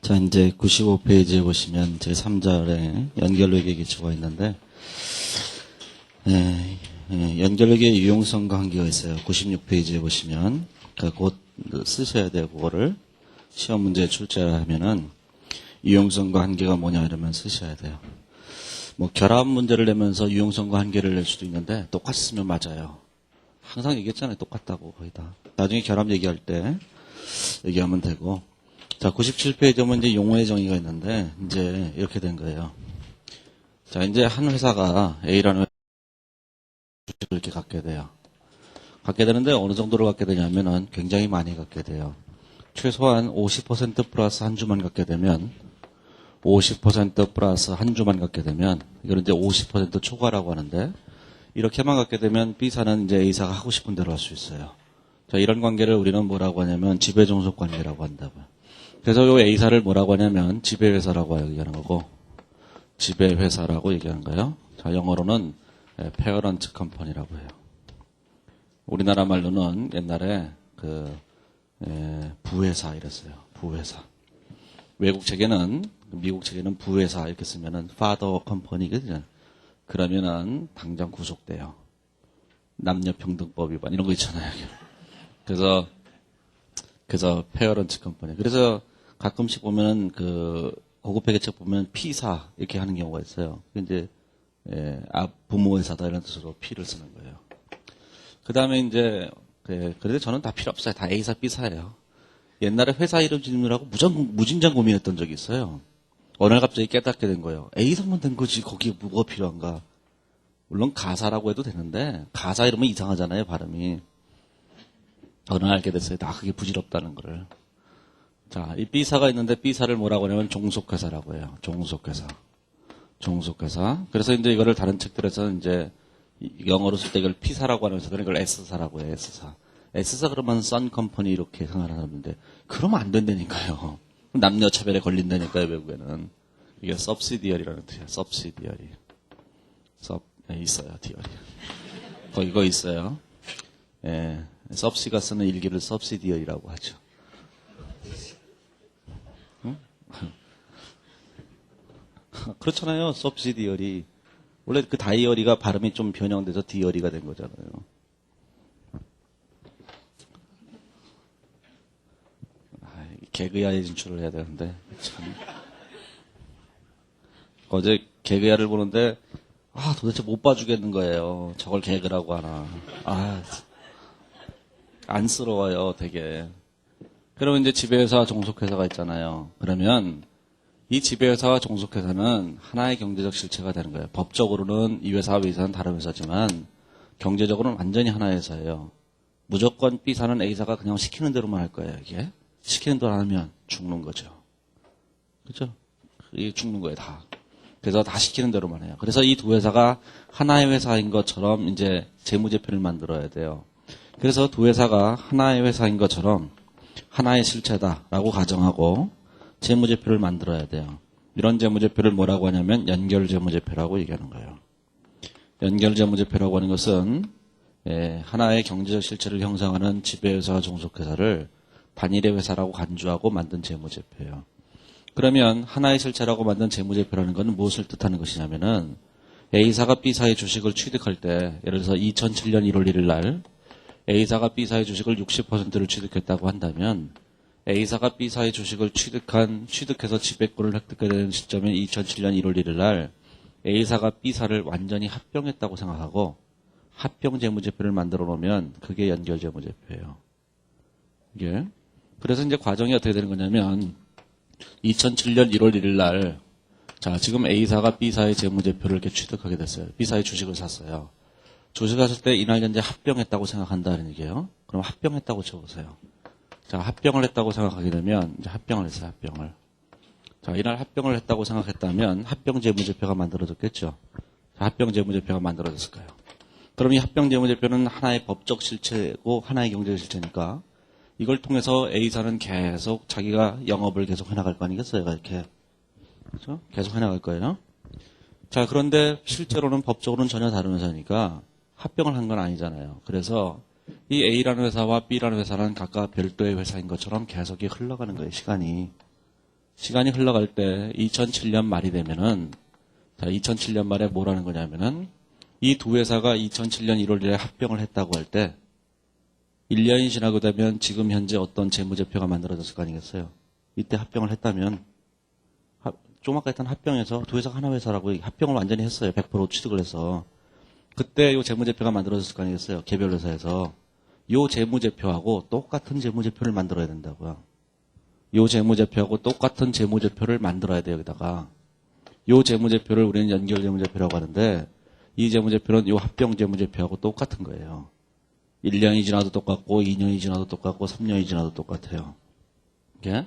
자, 이제 95페이지에 보시면 제3절에 연결력의 기초가 있는데, 연결력의 유용성과 관계가 있어요. 96페이지에 보시면, 곧 쓰셔야 돼요. 그거를. 시험 문제 출제하면은, 유용성과 관계가 뭐냐 이러면 쓰셔야 돼요. 뭐, 결합 문제를 내면서 유용성과 관계를 낼 수도 있는데, 똑같이 쓰면 맞아요. 항상 얘기했잖아요. 똑같다고, 거의 다. 나중에 결합 얘기할 때, 얘기하면 되고, 자, 97페이지 오면 이제 용어의 정의가 있는데, 이제 이렇게 된 거예요. 자, 이제 한 회사가 A라는 주식을 이렇게 갖게 돼요. 갖게 되는데 어느 정도로 갖게 되냐면은 굉장히 많이 갖게 돼요. 최소한 50% 플러스 한 주만 갖게 되면, 50% 플러스 한 주만 갖게 되면, 이걸 이제 50% 초과라고 하는데, 이렇게만 갖게 되면 B사는 이제 A사가 하고 싶은 대로 할 수 있어요. 자, 이런 관계를 우리는 뭐라고 하냐면 지배종속 관계라고 한다고요. 그래서 이 A사를 뭐라고 하냐면 지배회사라고 얘기하는 거고, 지배회사라고 얘기하는 거예요. 자, 영어로는 페어런트 컴퍼니라고 해요. 우리나라 말로는 옛날에 부회사 이랬어요. 부회사. 외국 책에는, 미국 책에는 부회사 이렇게 쓰면은 father company거든요. 그러면은 당장 구속돼요. 남녀평등법 위반 이런 거 있잖아요. 그래서 페어런트 컴퍼니. 그래서 가끔씩 보면은 고급 회계책 보면 P사 이렇게 하는 경우가 있어요. 이제 부모 회사다 이런 뜻으로 P를 쓰는 거예요. 그 다음에 이제 그래도 저는 다 필요 없어요. 다 A사 B사예요. 옛날에 회사 이름 짓느라고 무진장 고민했던 적이 있어요. 어느 날 갑자기 깨닫게 된 거예요. A사만 된 거지 거기에 뭐가 필요한가. 물론 가사라고 해도 되는데 가사 이러면 이상하잖아요. 발음이. 어느 날 알게 됐어요. 다 그게 부질없다는 거를. 자, 이 B사가 있는데 B사를 뭐라고 하냐면 종속회사라고 해요. 종속회사. 그래서 이제 이거를 다른 책들에서는 이제 영어로 쓸 때 이걸 P사라고 하는 회사들은 이걸 S사라고 해요. S사. S사 그러면 Sun Company 이렇게 생각을 하는데 그러면 안 된다니까요. 남녀 차별에 걸린다니까요. 외국에는. 이게 subsidiary라는 뜻이에요. subsidiary. 있어요. diary. 이거 있어요. 예. subsi가 쓰는 일기를 subsidiary라고 하죠. 그렇잖아요. subsidiary. 원래 그 다이어리가 발음이 좀 변형돼서 디어리가 된 거잖아요. 개그야에 진출을 해야 되는데 참. 어제 개그야를 보는데 도대체 못 봐주겠는 거예요. 저걸 개그라고 하나. 안쓰러워요, 되게. 그러면 이제 지배회사, 종속회사가 있잖아요. 그러면 이 지배회사와 종속회사는 하나의 경제적 실체가 되는 거예요. 법적으로는 이 회사와 이 회사는 다른 회사지만 경제적으로는 완전히 하나의 회사예요. 무조건 B사는 A사가 그냥 시키는 대로만 할 거예요, 이게. 시키는 대로 안 하면 죽는 거죠. 그죠? 이게 죽는 거예요, 다. 그래서 다 시키는 대로만 해요. 그래서 이 두 회사가 하나의 회사인 것처럼 이제 재무제표를 만들어야 돼요. 그래서 두 회사가 하나의 회사인 것처럼 하나의 실체다라고 가정하고 재무제표를 만들어야 돼요. 이런 재무제표를 뭐라고 하냐면 연결재무제표라고 얘기하는 거예요. 연결재무제표라고 하는 것은 하나의 경제적 실체를 형성하는 지배회사와 종속회사를 단일의 회사라고 간주하고 만든 재무제표예요. 그러면 하나의 실체라고 만든 재무제표라는 것은 무엇을 뜻하는 것이냐면은 A사가 B사의 주식을 취득할 때 예를 들어서 2007년 1월 1일 날 A사가 B사의 주식을 60%를 취득했다고 한다면 A사가 B사의 주식을 취득해서 지배권을 획득하게 되는 시점인 2007년 1월 1일 날 A사가 B사를 완전히 합병했다고 생각하고 합병 재무제표를 만들어 놓으면 그게 연결 재무제표예요. 이게. 그래서 이제 과정이 어떻게 되는 거냐면 2007년 1월 1일 날 자, 지금 A사가 B사의 재무제표를 이렇게 취득하게 됐어요. B사의 주식을 샀어요. 주식을 샀을 때 이날 현재 합병했다고 생각한다는 얘기예요. 그럼 합병했다고 쳐보세요. 자, 합병을 했다고 생각하게 되면 이제 합병을 했어요. 합병을. 자, 이날 합병을 했다고 생각했다면 합병 재무제표가 만들어졌겠죠. 자, 합병 재무제표가 만들어졌을 거예요. 그럼 이 합병 재무제표는 하나의 법적 실체고 하나의 경제적 실체니까 이걸 통해서 A사는 계속 자기가 영업을 계속 해나갈 거 아니겠어요? 이렇게. 그렇죠? 계속 해나갈 거예요. 자, 그런데 실제로는 법적으로는 전혀 다른 회사니까 합병을 한 건 아니잖아요. 그래서 이 A라는 회사와 B라는 회사는 각각 별도의 회사인 것처럼 계속 흘러가는 거예요. 시간이. 시간이 흘러갈 때 2007년 말이 되면은, 자, 2007년 말에 뭐라는 거냐면은, 이 두 회사가 2007년 1월 1일에 합병을 했다고 할 때, 1년이 지나고 되면 지금 현재 어떤 재무제표가 만들어졌을 거 아니겠어요? 이때 합병을 했다면, 좀 아까 했던 합병에서 두 회사가 하나 회사라고 합병을 완전히 했어요. 100% 취득을 해서. 그때 요 재무제표가 만들어졌을 거 아니겠어요? 개별 회사에서. 요 재무제표하고 똑같은 재무제표를 만들어야 된다고요. 요 재무제표하고 똑같은 재무제표를 만들어야 돼요, 여기다가. 요 재무제표를 우리는 연결 재무제표라고 하는데, 이 재무제표는 요 합병 재무제표하고 똑같은 거예요. 1년이 지나도 똑같고, 2년이 지나도 똑같고, 3년이 지나도 똑같아요. 예?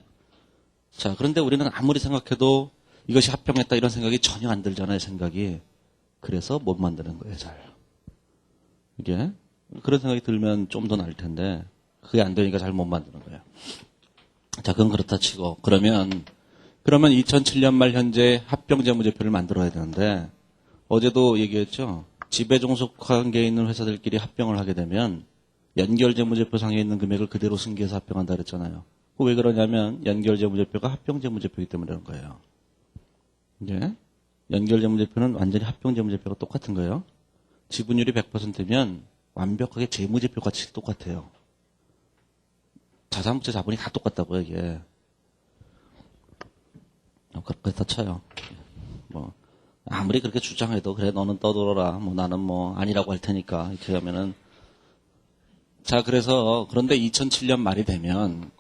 자, 그런데 우리는 아무리 생각해도 이것이 합병했다 이런 생각이 전혀 안 들잖아요, 생각이. 그래서 못 만드는 거예요, 잘. 이게. 그런 생각이 들면 좀 더 나을 텐데, 그게 안 되니까 잘 못 만드는 거예요. 자, 그건 그렇다 치고. 그러면 2007년 말 현재 합병 재무제표를 만들어야 되는데, 어제도 얘기했죠. 지배 종속 관계에 있는 회사들끼리 합병을 하게 되면, 연결 재무제표상에 있는 금액을 그대로 승계해서 합병한다 그랬잖아요. 왜 그러냐면, 연결 재무제표가 합병 재무제표이기 때문에 그런 거예요. 이제, 연결 재무제표는 완전히 합병 재무제표가 똑같은 거예요. 지분율이 100%면 완벽하게 재무제표 같이 똑같아요. 자산부채 자본이 다 똑같다고요, 이게. 그렇다 쳐요. 뭐, 아무리 그렇게 주장해도, 그래, 너는 떠들어라. 뭐, 나는 뭐, 아니라고 할 테니까. 이렇게 하면은. 자, 그런데 2007년 말이 되면,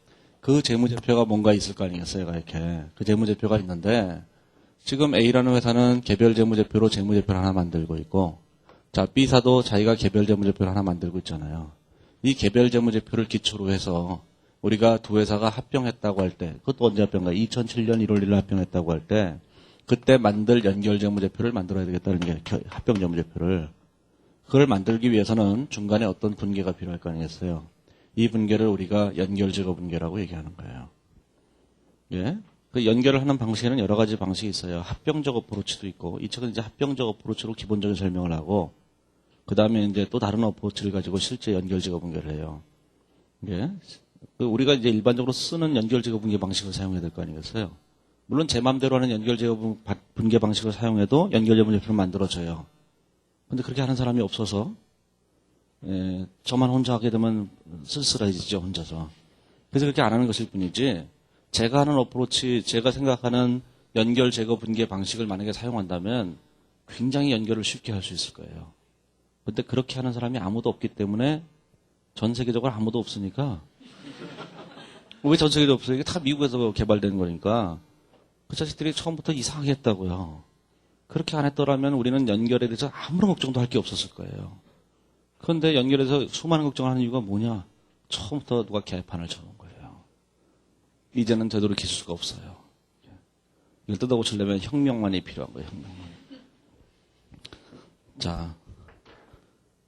그 재무제표가 뭔가 있을 거 아니겠어요, 이렇게. 그 재무제표가 있는데, 지금 A라는 회사는 개별 재무제표로 재무제표를 하나 만들고 있고, 자, B사도 자기가 개별 재무제표를 하나 만들고 있잖아요. 이 개별 재무제표를 기초로 해서 우리가 두 회사가 합병했다고 할 때, 그것도 언제 합병가? 2007년 1월 1일 합병했다고 할 때, 그때 만들 연결 재무제표를 만들어야 되겠다는 게 합병 재무제표를. 그걸 만들기 위해서는 중간에 어떤 분계가 필요할 거 아니겠어요? 이 분계를 우리가 연결제거 분계라고 얘기하는 거예요. 예? 그 연결을 하는 방식에는 여러 가지 방식이 있어요. 합병적 어프로치도 있고, 이 책은 이제 합병적 어프로치로 기본적인 설명을 하고, 그 다음에 이제 또 다른 어프로치를 가지고 실제 연결제거 분계를 해요. 예? 우리가 이제 일반적으로 쓰는 연결제거 분계 방식을 사용해야 될 거 아니겠어요? 물론 제 마음대로 하는 연결제거 분계 방식을 사용해도 연결제거제표를 만들어져요. 근데 그렇게 하는 사람이 없어서, 예, 저만 혼자 하게 되면 쓸쓸해지죠, 혼자서. 그래서 그렇게 안 하는 것일 뿐이지, 제가 하는 어프로치, 제가 생각하는 연결 제거 분계 방식을 만약에 사용한다면 굉장히 연결을 쉽게 할 수 있을 거예요. 근데 그렇게 하는 사람이 아무도 없기 때문에 전 세계적으로 아무도 없으니까. 왜 전 세계적으로 없어요? 이게 다 미국에서 개발된 거니까. 그 자식들이 처음부터 이상하게 했다고요. 그렇게 안 했더라면 우리는 연결에 대해서 아무런 걱정도 할 게 없었을 거예요. 그런데 연결해서 수많은 걱정을 하는 이유가 뭐냐? 처음부터 누가 개판을 쳐놓은 거예요. 이제는 되도록 기술수가 없어요. 이걸 뜯어고치려면 혁명만이 필요한 거예요, 혁명만. 자,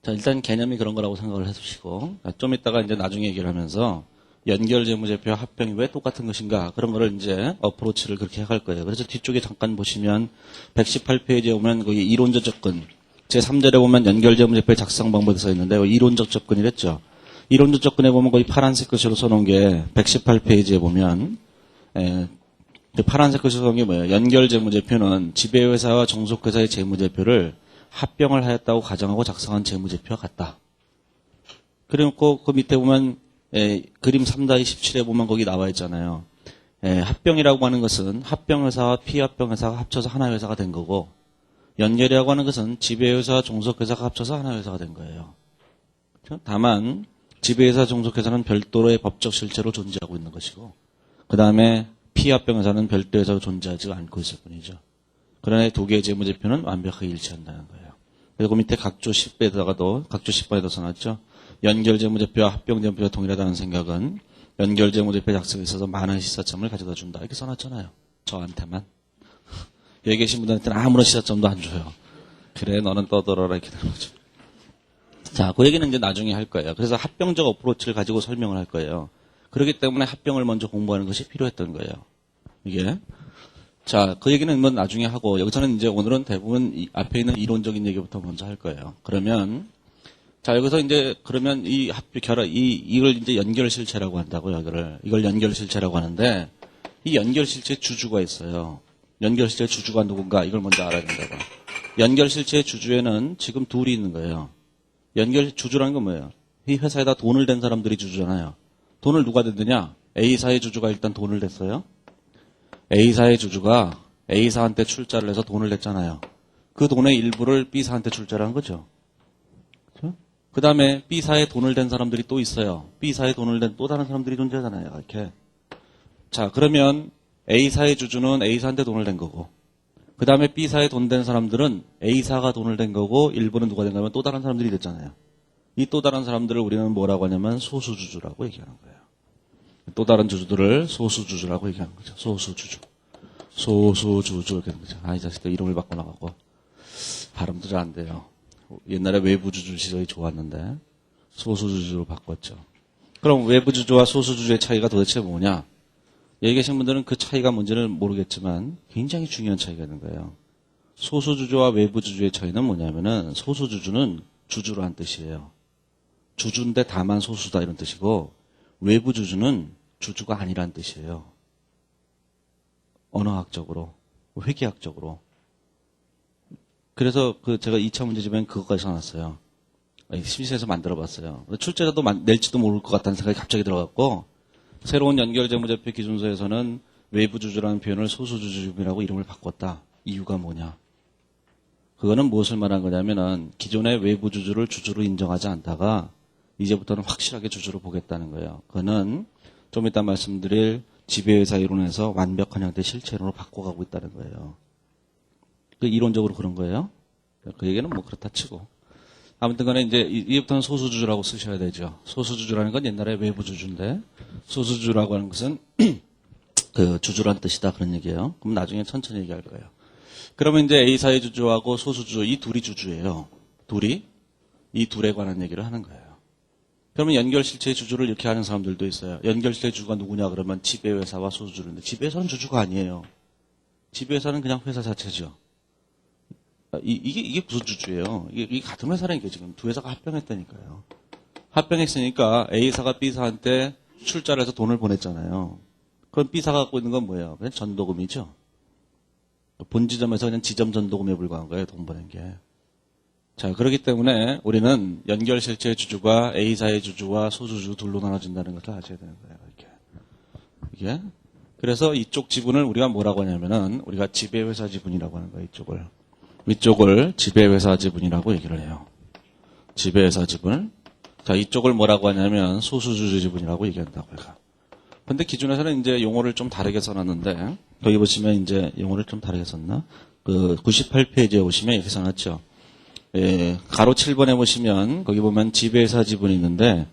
일단 개념이 그런 거라고 생각을 해주시고, 좀 이따가 이제 나중에 얘기를 하면서 연결 재무제표 합병이 왜 똑같은 것인가, 그런 거를 이제 어프로치를 그렇게 해갈 거예요. 그래서 뒤쪽에 잠깐 보시면 118페이지에 보면 거기 이론적 접근, 제3절에 보면 연결 재무제표의 작성 방법이 써 있는데, 이론적 접근이랬죠. 이론적 접근에 보면 거기 파란색 글씨로 써놓은 게 118페이지에 보면, 그 파란색 글씨로 써놓은 게 뭐예요? 연결 재무제표는 지배회사와 종속회사의 재무제표를 합병을 하였다고 가정하고 작성한 재무제표와 같다. 그래놓고 그 밑에 보면 그림 3-17에 보면 거기 나와 있잖아요. 합병이라고 하는 것은 합병회사와 피합병회사가 합쳐서 하나의 회사가 된 거고, 연결이라고 하는 것은 지배회사와 종속회사가 합쳐서 하나의 회사가 된 거예요. 그렇죠? 다만 지배회사 종속회사는 별도로의 법적 실체로 존재하고 있는 것이고, 그 다음에 피합병회사는 별도의 회사로 존재하지 않고 있을 뿐이죠. 그러나 두 개의 재무제표는 완벽하게 일치한다는 거예요. 그리고 밑에 각조 10번에도 써놨죠. 연결 재무제표와 합병 재무제표가 동일하다는 생각은 연결 재무제표 작성에 있어서 많은 시사점을 가져다 준다. 이렇게 써놨잖아요. 저한테만. 여기 계신 분들한테는 아무런 시사점도 안 줘요. 그래, 너는 떠들어라. 이렇게 되는 거죠. 자, 그 얘기는 이제 나중에 할 거예요. 그래서 합병적 어프로치를 가지고 설명을 할 거예요. 그렇기 때문에 합병을 먼저 공부하는 것이 필요했던 거예요. 이게. 자, 그 얘기는 뭐 나중에 하고, 여기서는 이제 오늘은 대부분 앞에 있는 이론적인 얘기부터 먼저 할 거예요. 그러면, 자, 여기서 이제, 그러면 이걸 이제 연결실체라고 한다고요, 이걸 연결실체라고 하는데, 이 연결실체 주주가 있어요. 연결실체 주주가 누군가 이걸 먼저 알아야 된다고. 연결실체 주주에는 지금 둘이 있는 거예요. 주주라는 건 뭐예요? 이 회사에다 돈을 댄 사람들이 주주잖아요. 돈을 누가 댔느냐? A사의 주주가 일단 돈을 댔어요. A사의 주주가 A사한테 출자를 해서 돈을 냈잖아요. 그 돈의 일부를 B사한테 출자를 한 거죠. 그 다음에 B사에 돈을 댄 사람들이 또 있어요. B사에 돈을 댄 또 다른 사람들이 존재하잖아요. 이렇게. 자, 그러면 A사의 주주는 A사한테 돈을 댄 거고, 그 다음에 B사에 돈 댄 사람들은 A사가 돈을 댄 거고, 일부는 누가 된 거냐면 또 다른 사람들이 됐잖아요. 이 또 다른 사람들을 우리는 뭐라고 하냐면 소수주주라고 얘기하는 거예요. 또 다른 주주들을 소수주주라고 얘기하는 거죠. 소수주주. 소수주주. 이렇게 하는 거죠. 아, 이 자식들 이름을 바꿔놔갖고. 발음도 잘 안 돼요. 옛날에 외부주주 시절이 좋았는데, 소수주주로 바꿨죠. 그럼 외부주주와 소수주주의 차이가 도대체 뭐냐? 여기 계신 분들은 그 차이가 뭔지는 모르겠지만 굉장히 중요한 차이가 있는 거예요. 소수주주와 외부주주의 차이는 뭐냐면은 소수주주는 주주라는 뜻이에요. 주주인데 다만 소수다 이런 뜻이고 외부주주는 주주가 아니란 뜻이에요. 언어학적으로, 회계학적으로. 그래서 제가 2차 문제집에는 그것까지 써놨어요. 심시에서 만들어봤어요. 출제자도 낼지도 모를 것 같다는 생각이 갑자기 들어갔고 새로운 연결재무제표 기준서에서는 외부주주라는 표현을 소수주주이라고 이름을 바꿨다. 이유가 뭐냐? 그거는 무엇을 말한 거냐면은 기존의 외부주주를 주주로 인정하지 않다가 이제부터는 확실하게 주주로 보겠다는 거예요. 그거는 좀 이따 말씀드릴 지배회사 이론에서 완벽한 형태 실체론으로 바꿔가고 있다는 거예요. 그 이론적으로 그런 거예요. 그 얘기는 뭐 그렇다 치고. 아무튼 간에 이제 이제부터는 소수주주라고 쓰셔야 되죠. 소수주주라는 건 옛날에 외부주주인데 소수주주라고 하는 것은 그 주주란 뜻이다 그런 얘기예요. 그럼 나중에 천천히 얘기할 거예요. 그러면 이제 A사의 주주하고 소수주주 이 둘이 주주예요. 이 둘에 관한 얘기를 하는 거예요. 그러면 연결실체의 주주를 이렇게 하는 사람들도 있어요. 연결실체 주주가 누구냐 그러면 지배회사와 소수주주인데 지배회사는 주주가 아니에요. 지배회사는 그냥 회사 자체죠. 이게 무슨 주주예요? 이게 같은 회사라니까 지금 두 회사가 합병했다니까요. 합병했으니까 A사가 B사한테 출자를 해서 돈을 보냈잖아요. 그럼 B사가 갖고 있는 건 뭐예요? 그냥 전도금이죠. 본 지점에서 그냥 지점 전도금에 불과한 거예요. 돈 보낸 게. 자, 그렇기 때문에 우리는 연결실체 주주가 A사의 주주와 소수주 둘로 나눠진다는 것을 아셔야 되는 거예요. 이게. 그래서 이쪽 지분을 우리가 뭐라고 하냐면은 우리가 지배회사 지분이라고 하는 거예요. 이쪽을 지배회사 지분이라고 얘기를 해요. 지배회사 지분. 자, 이쪽을 뭐라고 하냐면 소수주주 지분이라고 얘기한다고 해요. 근데 기준에서는 이제 용어를 좀 다르게 써놨는데, 여기 보시면 이제 용어를 좀 다르게 썼나? 98페이지에 보시면 이렇게 써놨죠. 예, 가로 7번에 보시면, 거기 보면 지배회사 지분이 있는데,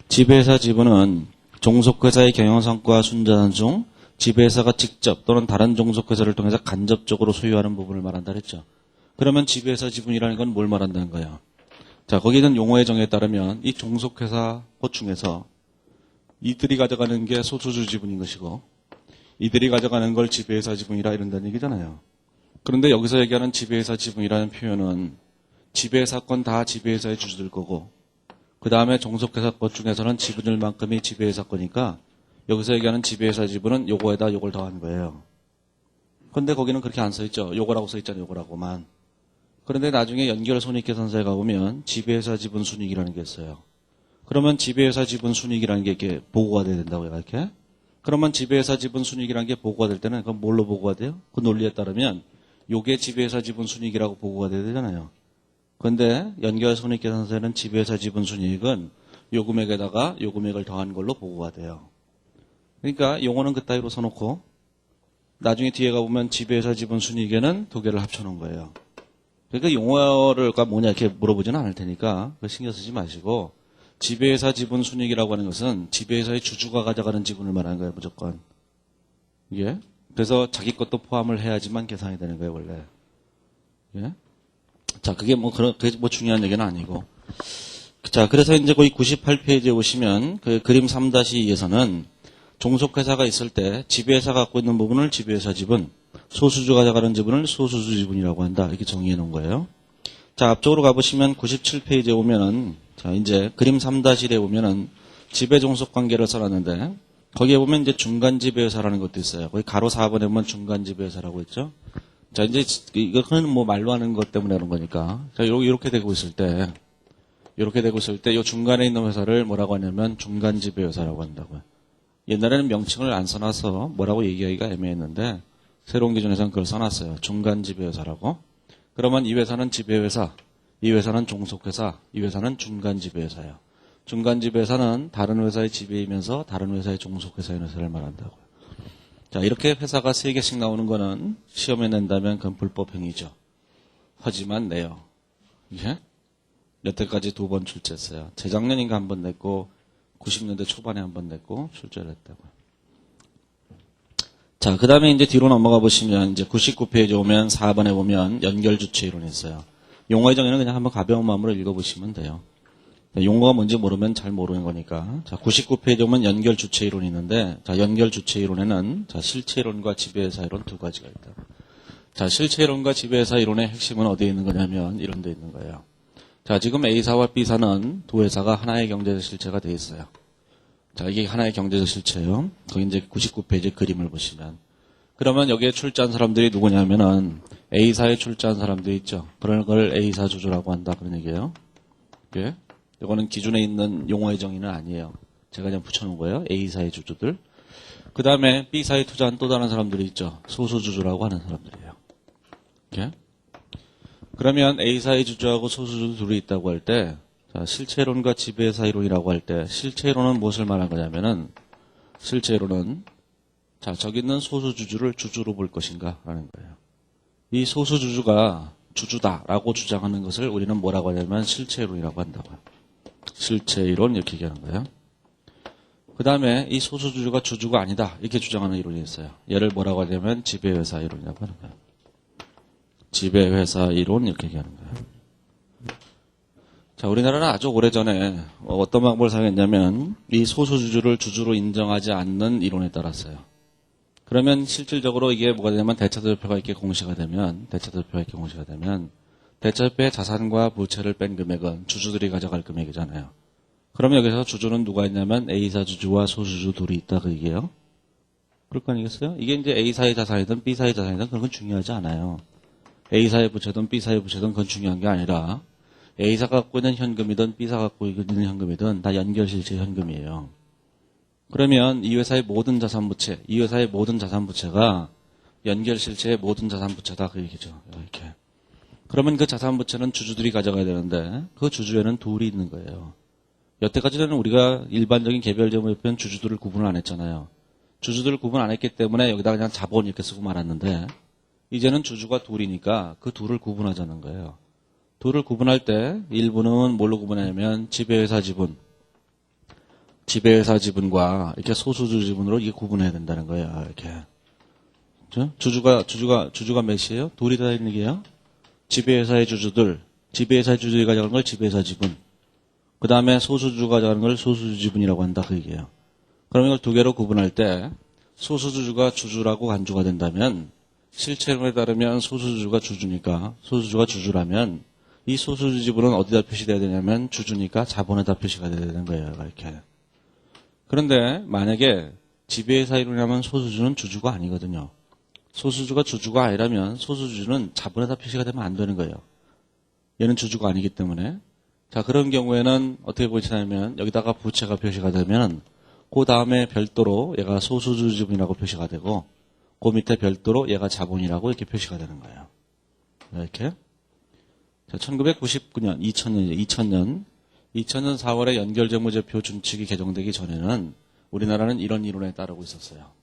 지배회사 지분은 종속회사의 경영성과 순자산 중 지배회사가 직접 또는 다른 종속회사를 통해서 간접적으로 소유하는 부분을 말한다 그랬죠. 그러면 지배회사 지분이라는 건 뭘 말한다는 거예요? 자, 거기 있는 용어의 정의에 따르면 이 종속회사 호중에서 이들이 가져가는 게 소수주 지분인 것이고 이들이 가져가는 걸 지배회사 지분이라 이런다는 얘기잖아요. 그런데 여기서 얘기하는 지배회사 지분이라는 표현은 지배회사건 다 지배회사의 주주들 거고 그 다음에 종속회사 것 중에서는 지분율만큼이 지배회사 거니까 여기서 얘기하는 지배회사 지분은 요거에다 요걸 더한 거예요. 그런데 거기는 그렇게 안 써있죠. 요거라고 써있잖아요. 요거라고만. 그런데 나중에 연결 손익계산서에 가보면 지배회사 지분 순이익이라는 게 있어요. 그러면 지배회사 지분 순이익이라는 게 이렇게 보고가 돼야 된다고요. 이렇게. 그러면 지배회사 지분 순이익이라는 게 보고가 될 때는 그건 뭘로 보고가 돼요? 그 논리에 따르면 요게 지배회사 지분 순이익이라고 보고가 돼야 되잖아요. 그런데 연결 손익계산서에는 지배회사 지분 순이익은 요 금액에다가 요 금액을 더한 걸로 보고가 돼요. 그러니까 용어는 그따위로 써놓고 나중에 뒤에 가보면 지배회사 지분 순이익에는 두 개를 합쳐놓은 거예요. 그러니까 용어가 뭐냐 이렇게 물어보지는 않을 테니까 그거 신경 쓰지 마시고 지배회사 지분 순이익이라고 하는 것은 지배회사의 주주가 가져가는 지분을 말하는 거예요. 무조건. 예? 그래서 자기 것도 포함을 해야지만 계산이 되는 거예요. 원래. 예? 자, 그게 그게 중요한 얘기는 아니고. 자, 그래서 이제 거기 98페이지에 오시면 그 그림 3-2에서는 종속회사가 있을 때 지배회사가 갖고 있는 부분을 지배회사 지분, 소수주가 가져가는 지분을 소수주 지분이라고 한다. 이렇게 정의해 놓은 거예요. 자, 앞쪽으로 가보시면 97페이지에 오면은, 자, 이제 그림 3-1에 오면은 지배종속 관계를 써놨는데, 거기에 보면 이제 중간지배회사라는 것도 있어요. 거기 가로 4번에 보면 중간지배회사라고 있죠. 자, 이제 이거는 뭐 말로 하는 것 때문에 그런 거니까. 자, 이렇게 되고 있을 때, 이 중간에 있는 회사를 뭐라고 하냐면 중간지배회사라고 한다고요. 옛날에는 명칭을 안 써놔서 뭐라고 얘기하기가 애매했는데, 새로운 기준에서는 그걸 써놨어요. 중간지배회사라고. 그러면 이 회사는 지배회사, 이 회사는 종속회사, 이 회사는 중간지배회사예요. 중간지배회사는 다른 회사의 지배이면서 다른 회사의 종속회사인 회사를 말한다고요. 자, 이렇게 회사가 3개씩 나오는 거는 시험에 낸다면 그건 불법 행위죠. 하지만 내요. 예? 여태까지 2번 출제했어요. 재작년인가 한 번 냈고 90년대 초반에 한 번 냈고 출제를 했다고요. 자, 그 다음에 이제 뒤로 넘어가 보시면 이제 99페이지 오면 4번에 보면 연결주체 이론이 있어요. 용어의 정의는 그냥 한번 가벼운 마음으로 읽어보시면 돼요. 용어가 뭔지 모르면 잘 모르는 거니까. 자, 99페이지 오면 연결주체 이론이 있는데, 자, 연결주체 이론에는, 자, 실체 이론과 지배회사 이론 2가지가 있다. 자, 실체 이론과 지배회사 이론의 핵심은 어디에 있는 거냐면, 이런 데 있는 거예요. 자, 지금 A사와 B사는 두 회사가 하나의 경제적 실체가 되어 있어요. 자, 이게 하나의 경제적 실체예요. 거기 이제 99페이지 그림을 보시면. 그러면 여기에 출자한 사람들이 누구냐면은, A사에 출자한 사람들이 있죠. 그런 걸 A사 주주라고 한다. 그런 얘기예요. 예? 이거는 기준에 있는 용어의 정의는 아니에요. 제가 그냥 붙여놓은 거예요. A사의 주주들. 그 다음에 B사에 투자한 또 다른 사람들이 있죠. 소수주주라고 하는 사람들이에요. 이렇게. 그러면 A사의 주주하고 소수주주 둘이 있다고 할 때, 자, 실체이론과 지배회사 이론이라고 할 때, 실체이론은 무엇을 말한 거냐면은, 실체이론은, 자, 저기 있는 소수주주를 주주로 볼 것인가? 라는 거예요. 이 소수주주가 주주다라고 주장하는 것을 우리는 뭐라고 하냐면 실체이론이라고 한다고요. 실체이론 이렇게 얘기하는 거예요. 그 다음에 이 소수주주가 주주가 아니다 이렇게 주장하는 이론이 있어요. 얘를 뭐라고 하냐면 지배회사 이론이라고 하는 거예요. 지배회사 이론 이렇게 얘기하는 거예요. 자, 우리나라는 아주 오래전에 어떤 방법을 사용했냐면 이 소수주주를 주주로 인정하지 않는 이론에 따랐어요. 그러면 실질적으로 이게 뭐가 되냐면 대차대표가 이렇게 공시가 되면 대차대표의 자산과 부채를 뺀 금액은 주주들이 가져갈 금액이잖아요. 그러면 여기서 주주는 누가 있냐면 A사 주주와 소수주 둘이 있다 그 얘기예요. 그럴 거 아니겠어요? 이게 이제 A사의 자산이든 B사의 자산이든 그런 건 중요하지 않아요. A사의 부채든 B사의 부채든 그건 중요한 게 아니라 A사가 갖고 있는 현금이든 B사가 갖고 있는 현금이든 다 연결실체 현금이에요. 그러면 이 회사의 모든 자산 부채, 이 회사의 모든 자산 부채가 연결실체의 모든 자산 부채다 그 얘기죠. 이렇게. 그러면 그 자산 부채는 주주들이 가져가야 되는데 그 주주에는 둘이 있는 거예요. 여태까지는 우리가 일반적인 개별재무제표는 주주들을 구분을 안 했잖아요. 주주들을 구분 안 했기 때문에 여기다 그냥 자본 이렇게 쓰고 말았는데 이제는 주주가 둘이니까 그 둘을 구분하자는 거예요. 둘을 구분할 때 일부는 뭘로 구분하냐면 지배회사 지분과 이렇게 소수주 지분으로 이게 구분해야 된다는 거예요. 이렇게. 주주가 몇이에요? 둘이 다 있는 게요. 지배회사의 주주들이 가져가는 걸 지배회사 지분. 그 다음에 소수주가 가져가는 걸 소수주 지분이라고 한다. 그 얘기예요. 그럼 이걸 두 개로 구분할 때 소수주주가 주주라고 간주가 된다면 실체론에 따르면 소수주주가 주주니까 소수주가 주주라면 이 소수주 지분은 어디다 표시돼야 되냐면 주주니까 자본에다 표시가 돼야 되는 거예요. 이렇게. 그런데 만약에 지배회사 이론이라면 소수주는 주주가 아니거든요. 소수주가 주주가 아니라면 소수주는 자본에다 표시가 되면 안 되는 거예요. 얘는 주주가 아니기 때문에. 자, 그런 경우에는 어떻게 보시냐면 여기다가 부채가 표시가 되면 그 다음에 별도로 얘가 소수주 지분이라고 표시가 되고 그 밑에 별도로 얘가 자본이라고 이렇게 표시가 되는 거예요. 이렇게. 자, 1999년, 2000년 4월에 연결재무제표 준칙이 개정되기 전에는 우리나라는 이런 이론에 따르고 있었어요.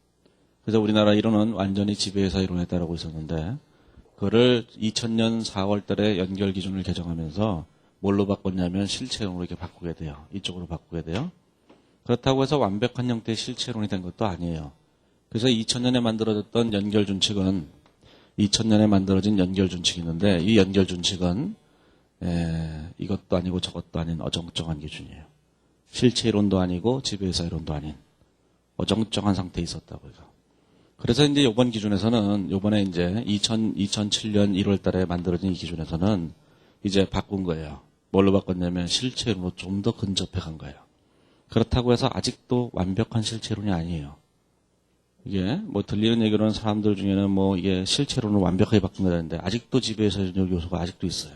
그래서 우리나라 이론은 완전히 지배회사 이론에 따르고 있었는데 그거를 2000년 4월 달에 연결 기준을 개정하면서 뭘로 바꿨냐면 실체론으로 이렇게 바꾸게 돼요. 이쪽으로 바꾸게 돼요. 그렇다고 해서 완벽한 형태의 실체론이 된 것도 아니에요. 그래서 2000년에 만들어졌던 연결준칙은 2000년에 만들어진 연결준칙이 있는데 이 연결준칙은 이것도 아니고 저것도 아닌 어정쩡한 기준이에요. 실체이론도 아니고 지배회사 이론도 아닌 어정쩡한 상태에 있었다고요. 그래서 이제 이번 기준에서는 요번에 이제 2007년 1월 달에 만들어진 이 기준에서는 이제 바꾼 거예요. 뭘로 바꿨냐면 실체이론으로 좀 더 근접해 간 거예요. 그렇다고 해서 아직도 완벽한 실체론이 아니에요. 이게 뭐 들리는 얘기로는 사람들 중에는 뭐 이게 실체론을 완벽하게 바꾼다는데 아직도 지배사회적 요소가 아직도 있어요.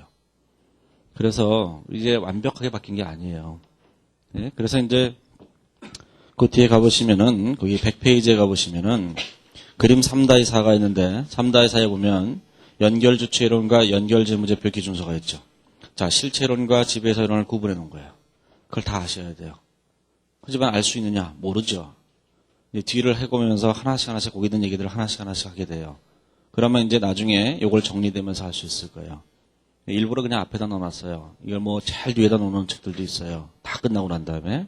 그래서 이제 완벽하게 바뀐 게 아니에요. 예? 그래서 이제 그 뒤에 가보시면은 거기 100페이지에 가보시면은 그림 3-4가 있는데 3-4에 보면 연결주체론과 연결재무제표 기준서가 있죠. 자, 실체론과 지배사회론을 구분해 놓은 거예요. 그걸 다 아셔야 돼요. 하지만 알 수 있느냐? 모르죠. 이제 뒤를 해보면서 하나씩 거기 있는 얘기들을 하나씩 하게 돼요. 그러면 이제 나중에 이걸 정리되면서 할 수 있을 거예요. 일부러 그냥 앞에다 넣어놨어요. 이걸 뭐 제일 뒤에다 놓는 책들도 있어요. 다 끝나고 난 다음에.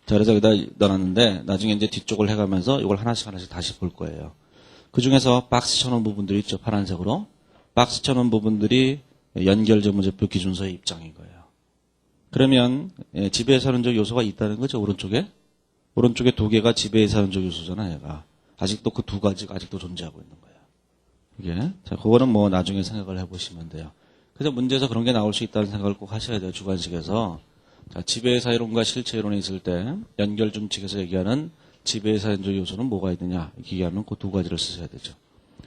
자, 그래서 여기다 넣어놨는데 나중에 이제 뒤쪽을 해가면서 이걸 하나씩 다시 볼 거예요. 그 중에서 박스 쳐놓은 부분들이 있죠. 파란색으로. 박스 쳐놓은 부분들이 연결재무제표 기준서의 입장인 거예요. 그러면 지배사회론적 요소가 있다는 거죠. 오른쪽에 2개가 지배사회론적 요소잖아요. 얘가. 아직도 그 2가지가 아직도 존재하고 있는 거예요. 이게. 자, 그거는 뭐 나중에 생각을 해보시면 돼요. 그래서 문제에서 그런 게 나올 수 있다는 생각을 꼭 하셔야 돼요. 주관식에서. 자, 지배사회론과 실체론이 있을 때 연결중칙에서 얘기하는 지배사회적 요소는 뭐가 있느냐 얘기하면 그 2가지를 쓰셔야 되죠.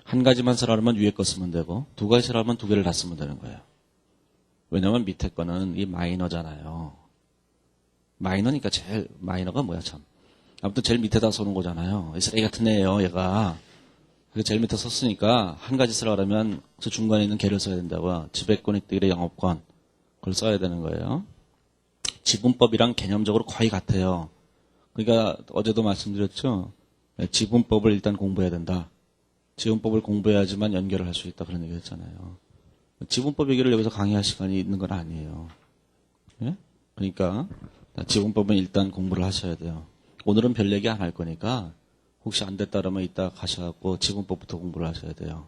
한 가지만 쓰라면 위에 거 쓰면 되고 2가지 쓰라면 2개를 다 쓰면 되는 거예요. 왜냐면 밑에 거는 이 마이너잖아요. 마이너니까 마이너가 뭐야 참. 아무튼 제일 밑에다 써놓은 거잖아요. 이 쓰레기 같은 애예요 얘가. 그게 제일 밑에 썼으니까 한 가지 쓰라 그러면 그 중간에 있는 개를 써야 된다고요. 지배권익들의 영업권. 그걸 써야 되는 거예요. 지분법이랑 개념적으로 거의 같아요. 그러니까 어제도 말씀드렸죠. 지분법을 일단 공부해야 된다. 지분법을 공부해야지만 연결을 할 수 있다. 그런 얘기 했잖아요. 지분법 얘기를 여기서 강의할 시간이 있는 건 아니에요. 예? 그러니까 지분법은 일단 공부를 하셔야 돼요. 오늘은 별 얘기 안 할 거니까 혹시 안 됐다 그러면 이따 가셔갖고 지분법부터 공부를 하셔야 돼요.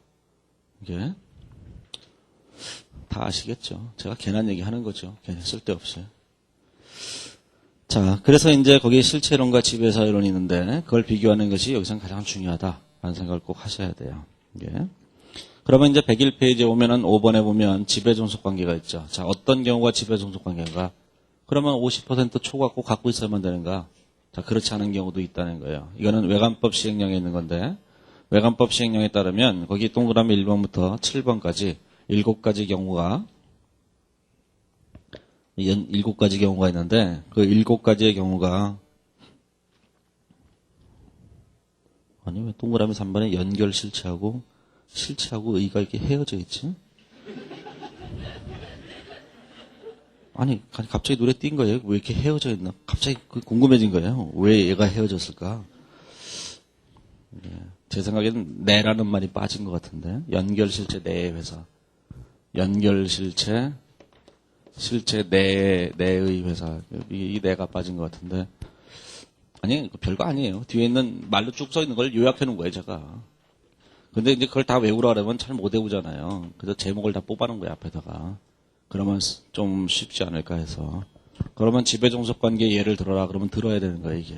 이게 다 아시겠죠? 제가 괜한 얘기 하는 거죠. 괜히 쓸데없이. 자, 그래서 이제 거기에 실체론과 지배사회론이 있는데 그걸 비교하는 것이 여기서는 가장 중요하다라는 생각을 꼭 하셔야 돼요. 이게. 그러면 이제 101페이지에 오면은 5번에 보면 지배종속 관계가 있죠. 자, 어떤 경우가 지배종속 관계인가? 그러면 50% 초과 꼭 갖고 있어야만 되는가? 자, 그렇지 않은 경우도 있다는 거예요. 이거는 외관법 시행령에 있는 건데 외관법 시행령에 따르면 거기 동그라미 1번부터 7번까지 7가지 경우가 7가지 경우가 있는데 그 7가지의 경우가 아니 왜 동그라미 3번에 연결 실체하고 의가 이렇게 헤어져 있지? 아니 갑자기 눈에 띈 거예요. 왜 이렇게 헤어져 있나? 갑자기 궁금해진 거예요. 왜 얘가 헤어졌을까? 네. 제 생각에는 내라는 말이 빠진 것 같은데 연결 실체 내의 회사 연결 실체 내의 회사 이 내가 빠진 것 같은데 아니 별거 아니에요. 뒤에 있는 말로 쭉 써 있는 걸 요약해 놓은 거예요 제가. 근데 이제 그걸 다 외우라 그러면 잘 못 외우잖아요. 그래서 제목을 다 뽑아놓은 거예요 앞에다가. 그러면 좀 쉽지 않을까 해서. 그러면 지배종속관계 예를 들어라 그러면 들어야 되는 거예요 이게.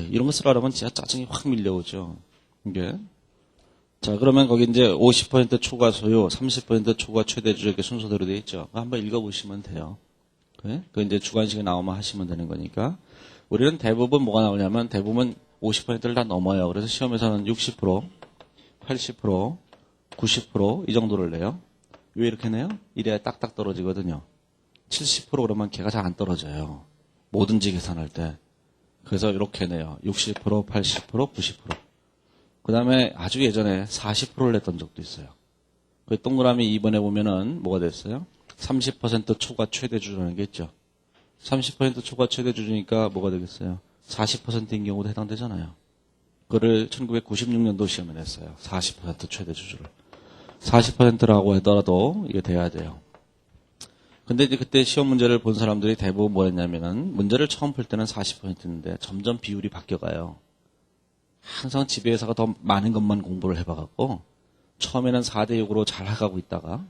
이런 거 쓰라 그러면 진짜 짜증이 확 밀려오죠. 이게. 자, 그러면 거기 이제 50% 초과 소요, 30% 초과 최대주 이렇게 순서대로 되어 있죠. 한번 읽어보시면 돼요. 그래? 그 이제 주관식에 나오면 하시면 되는 거니까. 우리는 대부분 뭐가 나오냐면 대부분 50%를 다 넘어요. 그래서 시험에서는 60%, 80%, 90% 이 정도를 내요. 왜 이렇게 내요? 이래야 딱딱 떨어지거든요. 70% 그러면 걔가 잘 안 떨어져요. 뭐든지 계산할 때. 그래서 이렇게 내요. 60%, 80%, 90%. 그 다음에 아주 예전에 40%를 냈던 적도 있어요. 그 동그라미 2번에 보면은 뭐가 됐어요? 30% 초과 최대주라는 게 있죠. 30% 초과 최대주니까 뭐가 되겠어요? 40%인 경우도 해당되잖아요. 그거를 1996년도 시험에 냈어요. 40% 최대주주를. 40%라고 하더라도 이게 돼야 돼요. 근데 이제 그때 시험 문제를 본 사람들이 대부분 뭐 했냐면은 문제를 처음 풀 때는 40%인데 점점 비율이 바뀌어가요. 항상 지배회사가 더 많은 것만 공부를 해봐갖고 처음에는 4대6으로 잘 해가고 있다가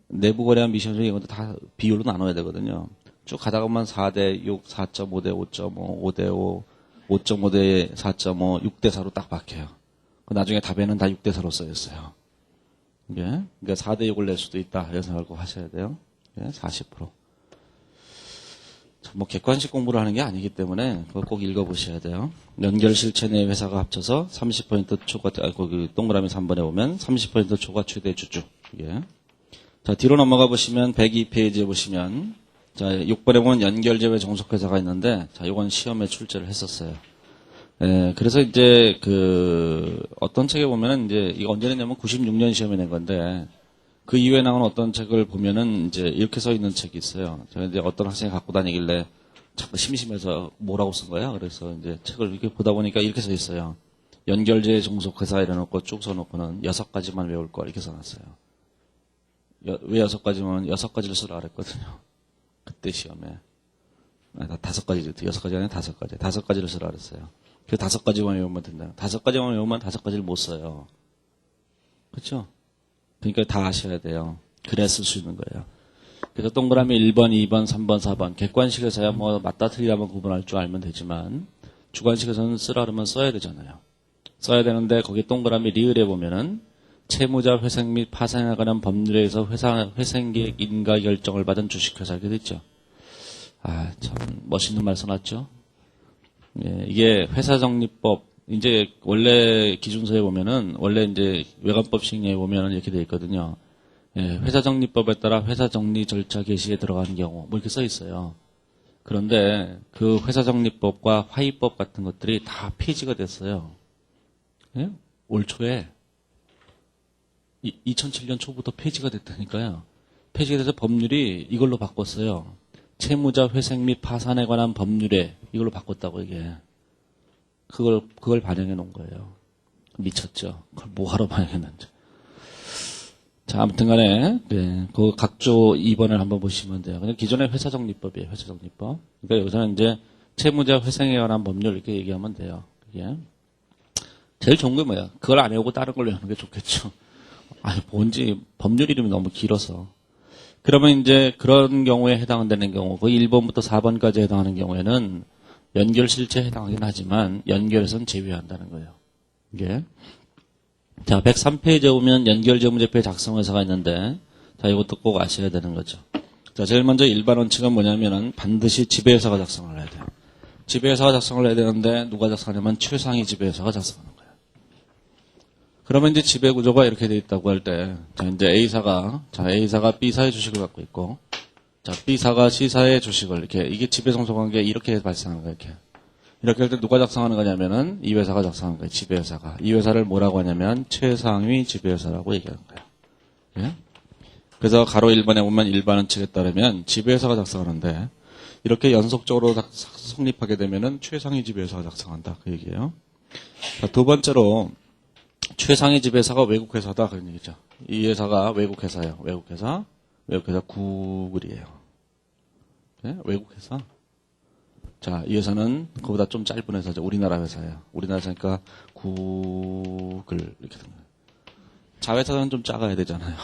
내부 거래한 미션을 이것도 다 비율로 나눠야 되거든요. 쭉 가다 보면 4대6, 4.5대 5.5, 5대5, 5.5대 4.5, 6대4로 딱 바뀌어요. 나중에 답에는 다 6대4로 써있어요. 이게 그러니까 4대6을 낼 수도 있다. 이런 생각을 꼭 하셔야 돼요. 40%. 뭐 객관식 공부를 하는 게 아니기 때문에 그거 꼭 읽어보셔야 돼요. 연결 실체 내 회사가 합쳐서 30% 초과, 거기 동그라미 3번에 보면 30% 초과 최대 주주. 예. 자, 뒤로 넘어가 보시면 102페이지에 보시면 자, 6번에 보면 연결제외 종속회사가 있는데 자, 이건 시험에 출제를 했었어요. 예, 그래서 이제 어떤 책에 보면은 이제 이거 언제 냈냐면 96년 시험에 낸 건데 그 이후에 나온 어떤 책을 보면은 이제 이렇게 써 있는 책이 있어요. 제가 이제 어떤 학생이 갖고 다니길래 자꾸 심심해서 뭐라고 쓴 거야? 그래서 이제 책을 이렇게 보다 보니까 이렇게 써 있어요. 연결제 종속회사 이래놓고 쭉 써놓고는 6가지만 외울 거 이렇게 써놨어요. 왜 6가지면 6가지를 쓰라 그랬거든요. 그때 시험에. 5가지, 6가지 아니라 5가지. 5가지를 쓰라 그랬어요. 그 5가지만 외우면 된다. 5가지만 외우면 5가지를 못 써요. 그렇죠? 그러니까 다 아셔야 돼요. 그래야 쓸 수 있는 거예요. 그래서 동그라미 1번, 2번, 3번, 4번. 객관식에서야 뭐 맞다 틀리라면 구분할 줄 알면 되지만 주관식에서는 쓰라 그러면 써야 되잖아요. 써야 되는데 거기 동그라미 리을에 보면은 채무자 회생 및 파산에 관한 법률에 의해서 회생계획 인가 결정을 받은 주식회사 이렇게 돼 있죠. 아, 참 멋있는 말 써놨죠. 예, 이게 회사정리법 이제 원래 기준서에 보면은 원래 이제 외관법 식령에 보면은 이렇게 돼 있거든요. 예, 회사정리법에 따라 회사정리 절차 개시에 들어가는 경우 뭐 이렇게 써 있어요. 그런데 그 회사정리법과 화의법 같은 것들이 다 폐지가 됐어요. 예? 올 초에 2007년 초부터 폐지가 됐다니까요. 폐지가 돼서 법률이 이걸로 바꿨어요. 채무자 회생 및 파산에 관한 법률에 이걸로 바꿨다고 이게. 그걸 반영해 놓은 거예요. 미쳤죠. 그걸 뭐하러 반영했는지. 자, 아무튼 간에, 네, 그 각조 2번을 한번 보시면 돼요. 그냥 기존의 회사정리법이에요, 회사정리법. 그러니까 여기서는 이제 채무자 회생에 관한 법률 이렇게 얘기하면 돼요. 그게. 제일 좋은 게 뭐야? 그걸 안 외우고 다른 걸 외우는 게 좋겠죠. 아니, 뭔지 법률 이름이 너무 길어서. 그러면 이제 그런 경우에 해당되는 경우, 그 1번부터 4번까지 해당하는 경우에는 연결 실체에 해당하긴 하지만 연결에서는 제외한다는 거예요. 이게. 자, 103페이지에 보면 연결재무제표 작성회사가 있는데, 자, 이것도 꼭 아셔야 되는 거죠. 자, 제일 먼저 일반 원칙은 뭐냐면은 반드시 지배회사가 작성을 해야 돼요. 지배회사가 작성을 해야 되는데, 누가 작성하냐면 최상위 지배회사가 작성하는 거예요. 그러면 이제 지배구조가 이렇게 돼 있다고 할 때, 자, 이제 A사가 B사의 주식을 갖고 있고, 자, B사가 C사의 주식을 이렇게, 이게 지배종속관계 이렇게 발생하는 거예요, 이렇게. 이렇게 할 때 누가 작성하는 거냐면은 이 회사가 작성하는 거예요. 지배회사가. 이 회사를 뭐라고 하냐면 최상위 지배회사라고 얘기하는 거예요. 예? 그래서 가로 1번에 보면 일반 원칙에 따르면 지배회사가 작성하는데 이렇게 연속적으로 성립하게 되면은 최상위 지배회사가 작성한다. 그 얘기예요. 자, 두 번째로 최상위 지배회사가 외국회사다. 그런 얘기죠. 이 회사가 외국회사예요. 외국회사 구글이에요. 예? 외국회사. 자, 이 회사는 그보다 좀 짧은 회사죠. 우리나라 회사예요. 우리나라 회사니까 구글 이렇게 된 거예요. 자회사는 좀 작아야 되잖아요.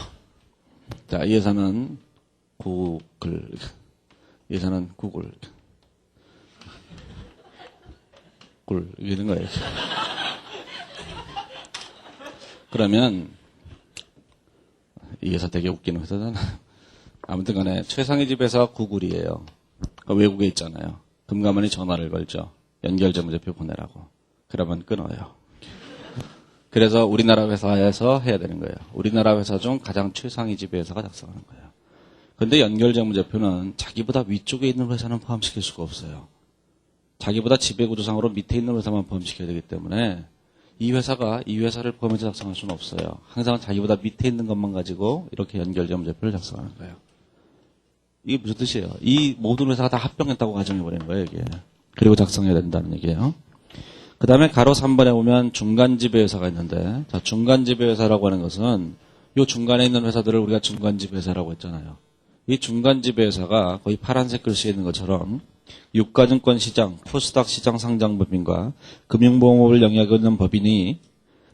자, 이 회사는 구글, 이 회사는 구글, 굴 이렇게 된 거예요. 그러면 이 회사 되게 웃기는 회사잖아. 아무튼 간에 최상위 집회사가 구글이에요. 그러니까 외국에 있잖아요. 금감원이 전화를 걸죠. 연결재무제표 보내라고. 그러면 끊어요. 그래서 우리나라 회사에서 해야 되는 거예요. 우리나라 회사 중 가장 최상위 지배회사가 작성하는 거예요. 그런데 연결재무제표는 자기보다 위쪽에 있는 회사는 포함시킬 수가 없어요. 자기보다 지배구조상으로 밑에 있는 회사만 포함시켜야 되기 때문에 이 회사를 포함해서 작성할 수는 없어요. 항상 자기보다 밑에 있는 것만 가지고 이렇게 연결재무제표를 작성하는 거예요. 이게 무슨 뜻이에요? 이 모든 회사가 다 합병했다고 가정해버리는 거예요, 이게. 그리고 작성해야 된다는 얘기예요. 그 다음에 가로 3번에 보면 중간지배회사가 있는데, 자, 중간지배회사라고 하는 것은 이 중간에 있는 회사들을 우리가 중간지배회사라고 했잖아요. 이 중간지배회사가 거의 파란색 글씨에 있는 것처럼 유가증권시장, 코스닥 시장 상장법인과 금융보험업을 영역에 있는 법인이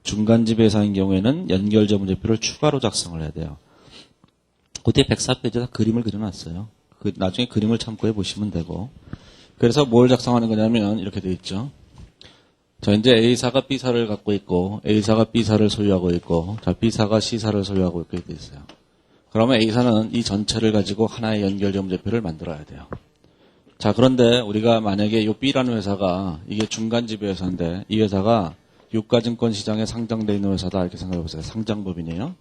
중간지배회사인 경우에는 연결재무제표를 추가로 작성을 해야 돼요. 그때 104페이지에다 그림을 그려놨어요. 나중에 그림을 참고해 보시면 되고. 그래서 뭘 작성하는 거냐면 이렇게 돼 있죠. 자, 이제 A사가 B사를 갖고 있고 A사가 B사를 소유하고 있고 자, B사가 C사를 소유하고 있게 돼 있어요. 그러면 A사는 이 전체를 가지고 하나의 연결재무제표를 만들어야 돼요. 자, 그런데 우리가 만약에 이 B라는 회사가 이게 중간 지배회사인데 이 회사가 유가증권 시장에 상장되어 있는 회사다 이렇게 생각해 보세요. 상장법인이에요.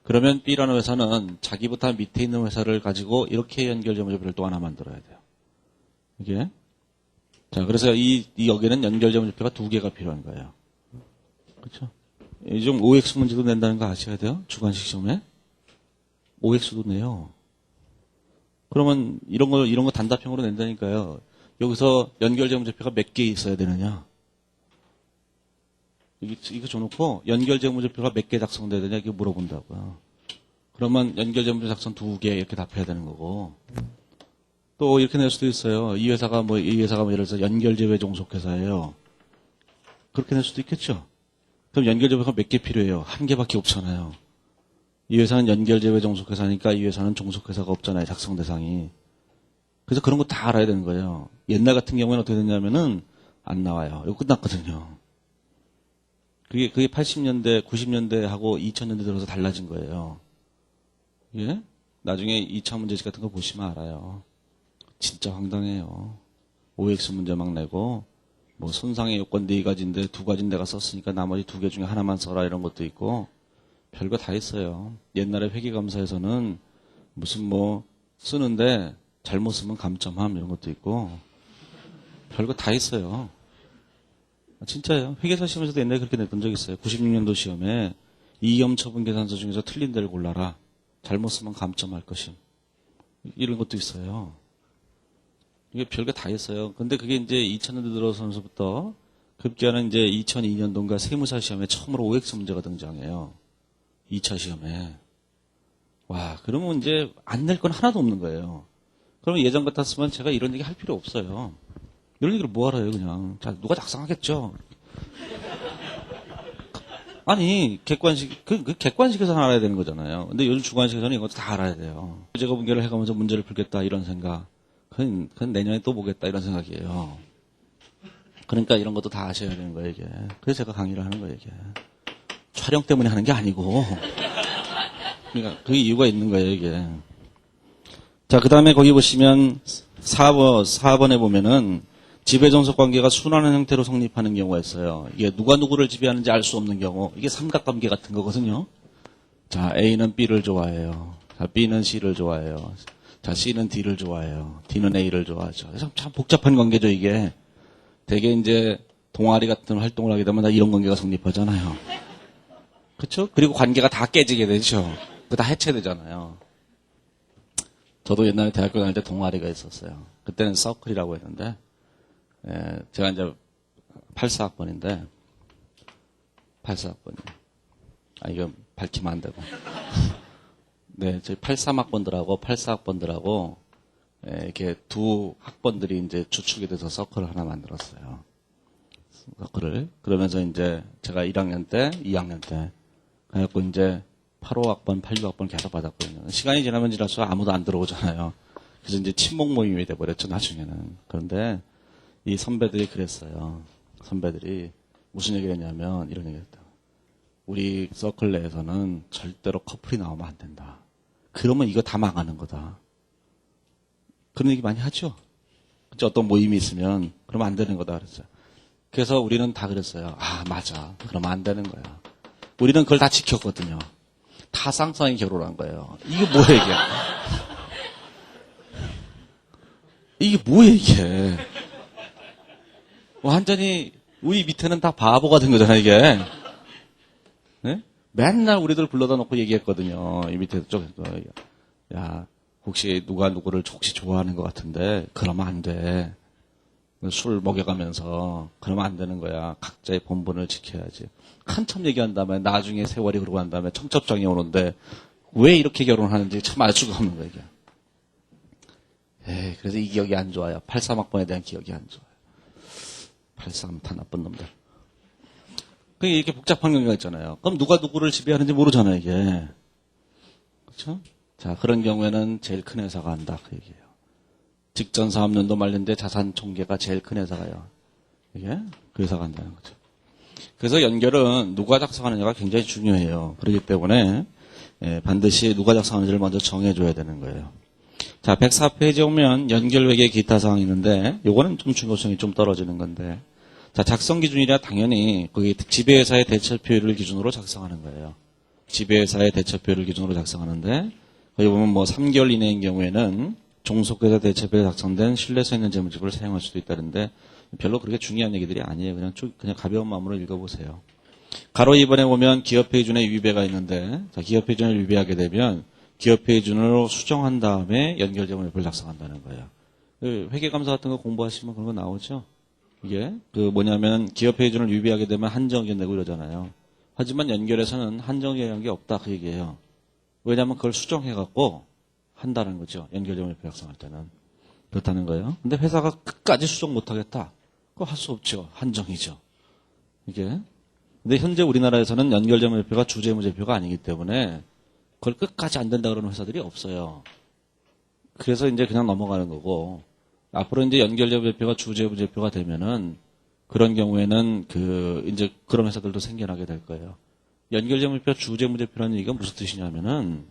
그러면 B라는 회사는 자기보다 밑에 있는 회사를 가지고 이렇게 연결재무제표를 또 하나 만들어야 돼요. 이게. 자, 그래서 여기는 연결재무제표가 2개가 필요한 거예요. 그렇죠? 요즘 OX 문제도 낸다는 거 아셔야 돼요? 주관식 시험에. OX도 내요. 그러면 이런 거 단답형으로 낸다니까요. 여기서 연결재무제표가 몇 개 있어야 되느냐? 이거 줘놓고 연결재무제표가 몇 개 작성돼야 되냐 이렇게 물어본다고요. 그러면 연결재무제표 작성 2개 이렇게 답해야 되는 거고. 또 이렇게 낼 수도 있어요. 이 회사가 예를 들어서 연결제외 종속회사예요. 그렇게 낼 수도 있겠죠. 그럼 연결제외가 몇 개 필요해요? 1개밖에 없잖아요. 이 회사는 연결제외 종속회사니까 이 회사는 종속회사가 없잖아요. 작성 대상이. 그래서 그런 거 다 알아야 되는 거예요. 옛날 같은 경우에는 어떻게 됐냐면은 안 나와요. 이거 끝났거든요. 그게 80년대, 90년대하고 2000년대 들어서 달라진 거예요. 예? 나중에 2차 문제집 같은 거 보시면 알아요. 진짜 황당해요. OX 문제 막 내고, 뭐 손상의 요건 4가지인데 2가지는 내가 썼으니까 나머지 2개 중에 하나만 써라 이런 것도 있고, 별거 다 있어요. 옛날에 회계감사에서는 무슨 뭐 쓰는데 잘못 쓰면 감점함 이런 것도 있고, 별거 다 있어요. 진짜예요. 회계사 시험에서도 옛날에 그렇게 냈던 적 있어요. 96년도 시험에 이염처분 계산서 중에서 틀린 데를 골라라. 잘못 쓰면 감점할 것임. 이런 것도 있어요. 이게 별게 다 있어요. 근데 그게 이제 2000년대 들어서부터 급기야는 이제 2002년도인가 세무사 시험에 처음으로 OX 문제가 등장해요. 2차 시험에. 와, 그러면 이제 안 낼 건 하나도 없는 거예요. 그러면 예전 같았으면 제가 이런 얘기 할 필요 없어요. 이런 얘기를 뭐하러 해요, 그냥. 자, 누가 작성하겠죠? 아니, 객관식, 그 객관식에서는 알아야 되는 거잖아요. 근데 요즘 주관식에서는 이것도 다 알아야 돼요. 제가 분계를 해가면서 문제를 풀겠다, 이런 생각. 그건 내년에 또 보겠다, 이런 생각이에요. 그러니까 이런 것도 다 아셔야 되는 거예요, 이게. 그래서 제가 강의를 하는 거예요, 이게. 촬영 때문에 하는 게 아니고. 그러니까 그 이유가 있는 거예요, 이게. 자, 그 다음에 거기 보시면 4번에 보면은 지배종속 관계가 순환한 형태로 성립하는 경우가 있어요. 이게 누가 누구를 지배하는지 알 수 없는 경우. 이게 삼각관계 같은 거거든요. 자, A는 B를 좋아해요. 자, B는 C를 좋아해요. 자, C는 D를 좋아해요. D는 A를 좋아하죠. 그래서 참 복잡한 관계죠, 이게. 되게 이제 동아리 같은 활동을 하게 되면 다 이런 관계가 성립하잖아요. 그렇죠? 그리고 관계가 다 깨지게 되죠. 그 다 해체되잖아요. 저도 옛날에 대학교 다닐 때 동아리가 있었어요. 그때는 서클이라고 했는데, 제가 이제 84학번인데, 84학번이요. 이거 밝히면 안 되고. 네, 저희 83학번들하고 84학번들하고, 이렇게 두 학번들이 이제 주축이 돼서 서클을 하나 만들었어요. 서클을. 그러면서 이제 제가 1학년 때, 2학년 때, 그래갖고 이제 85학번, 86학번 계속 받았거든요. 시간이 지나면 지날수록 아무도 안 들어오잖아요. 그래서 이제 친목 모임이 돼버렸죠, 나중에는. 그런데 이 선배들이 그랬어요. 선배들이 무슨 얘기를 했냐면 이런 얘기를 했다. 우리 서클 내에서는 절대로 커플이 나오면 안 된다. 그러면 이거 다 망하는 거다. 그런 얘기 많이 하죠. 그쵸? 어떤 모임이 있으면 그러면 안 되는 거다 그랬어요. 그래서 우리는 다 그랬어요. 아, 맞아. 그러면 안 되는 거야. 우리는 그걸 다 지켰거든요. 다 쌍쌍이 결혼한 거예요. 이게 뭐야, 이게. 이게 뭐야, 이게. 완전히, 우리 밑에는 다 바보가 된 거잖아, 이게. 네? 맨날 우리들 불러다 놓고 얘기했거든요. 이 밑에 쪽에서. 야, 혹시 누가 누구를 혹시 좋아하는 것 같은데, 그러면 안 돼. 술 먹여가면서, 그러면 안 되는 거야. 각자의 본분을 지켜야지. 한참 얘기한 다음에, 나중에 세월이 흐르고 난 다음에 청첩장이 오는데, 왜 이렇게 결혼하는지 참 알 수가 없는 거예요, 이게. 그래서 이 기억이 안 좋아요. 83학번에 대한 기억이 안 좋아요. 83 다 나쁜 놈들. 그게 이렇게 복잡한 관계가 있잖아요. 그럼 누가 누구를 지배하는지 모르잖아요, 이게. 그렇죠? 자, 그런 경우에는 제일 큰 회사가 한다, 그 얘기예요. 직전 사업년도 말년대 자산 총계가 제일 큰 회사가요. 이게 그 회사가 한다는 거죠. 그래서 연결은 누가 작성하느냐가 굉장히 중요해요. 그렇기 때문에 반드시 누가 작성하는지를 먼저 정해줘야 되는 거예요. 자, 104페이지에 오면 연결외계 기타 사항이 있는데 요거는 좀 중요성이 좀 떨어지는 건데 자, 작성 기준이라 당연히 거기 지배회사의 대처표를 기준으로 작성하는 거예요. 지배회사의 대처표를 기준으로 작성하는데 거기 보면 뭐 3개월 이내인 경우에는 종속회사 대처표에 작성된 신뢰성 있는 재무제표를 사용할 수도 있다는데 별로 그렇게 중요한 얘기들이 아니에요. 그냥 가벼운 마음으로 읽어보세요. 가로 2번에 보면 기업회의 준의 위배가 있는데 자, 기업회의 준을 위배하게 되면 기업회의 준으로 수정한 다음에 연결재무제표를 작성한다는 거예요. 회계감사 같은 거 공부하시면 그런 거 나오죠. 이게 뭐냐면 기업회의 준을 위배하게 되면 한정의견 내고 이러잖아요. 하지만 연결에서는 한정의견 게 없다 그 얘기예요. 왜냐하면 그걸 수정해갖고 한다는 거죠. 연결재무제표 작성할 때는. 그렇다는 거예요. 근데 회사가 끝까지 수정 못하겠다. 그거 할 수 없죠. 한정이죠. 이게. 근데 현재 우리나라에서는 연결재무제표가 주재무제표가 아니기 때문에 그걸 끝까지 안 된다 그러는 회사들이 없어요. 그래서 이제 그냥 넘어가는 거고 앞으로 이제 연결재무제표가 주재무제표가 되면은 그런 경우에는 이제 그런 회사들도 생겨나게 될 거예요. 연결재무제표 주재무제표라는 얘기가 무슨 뜻이냐면은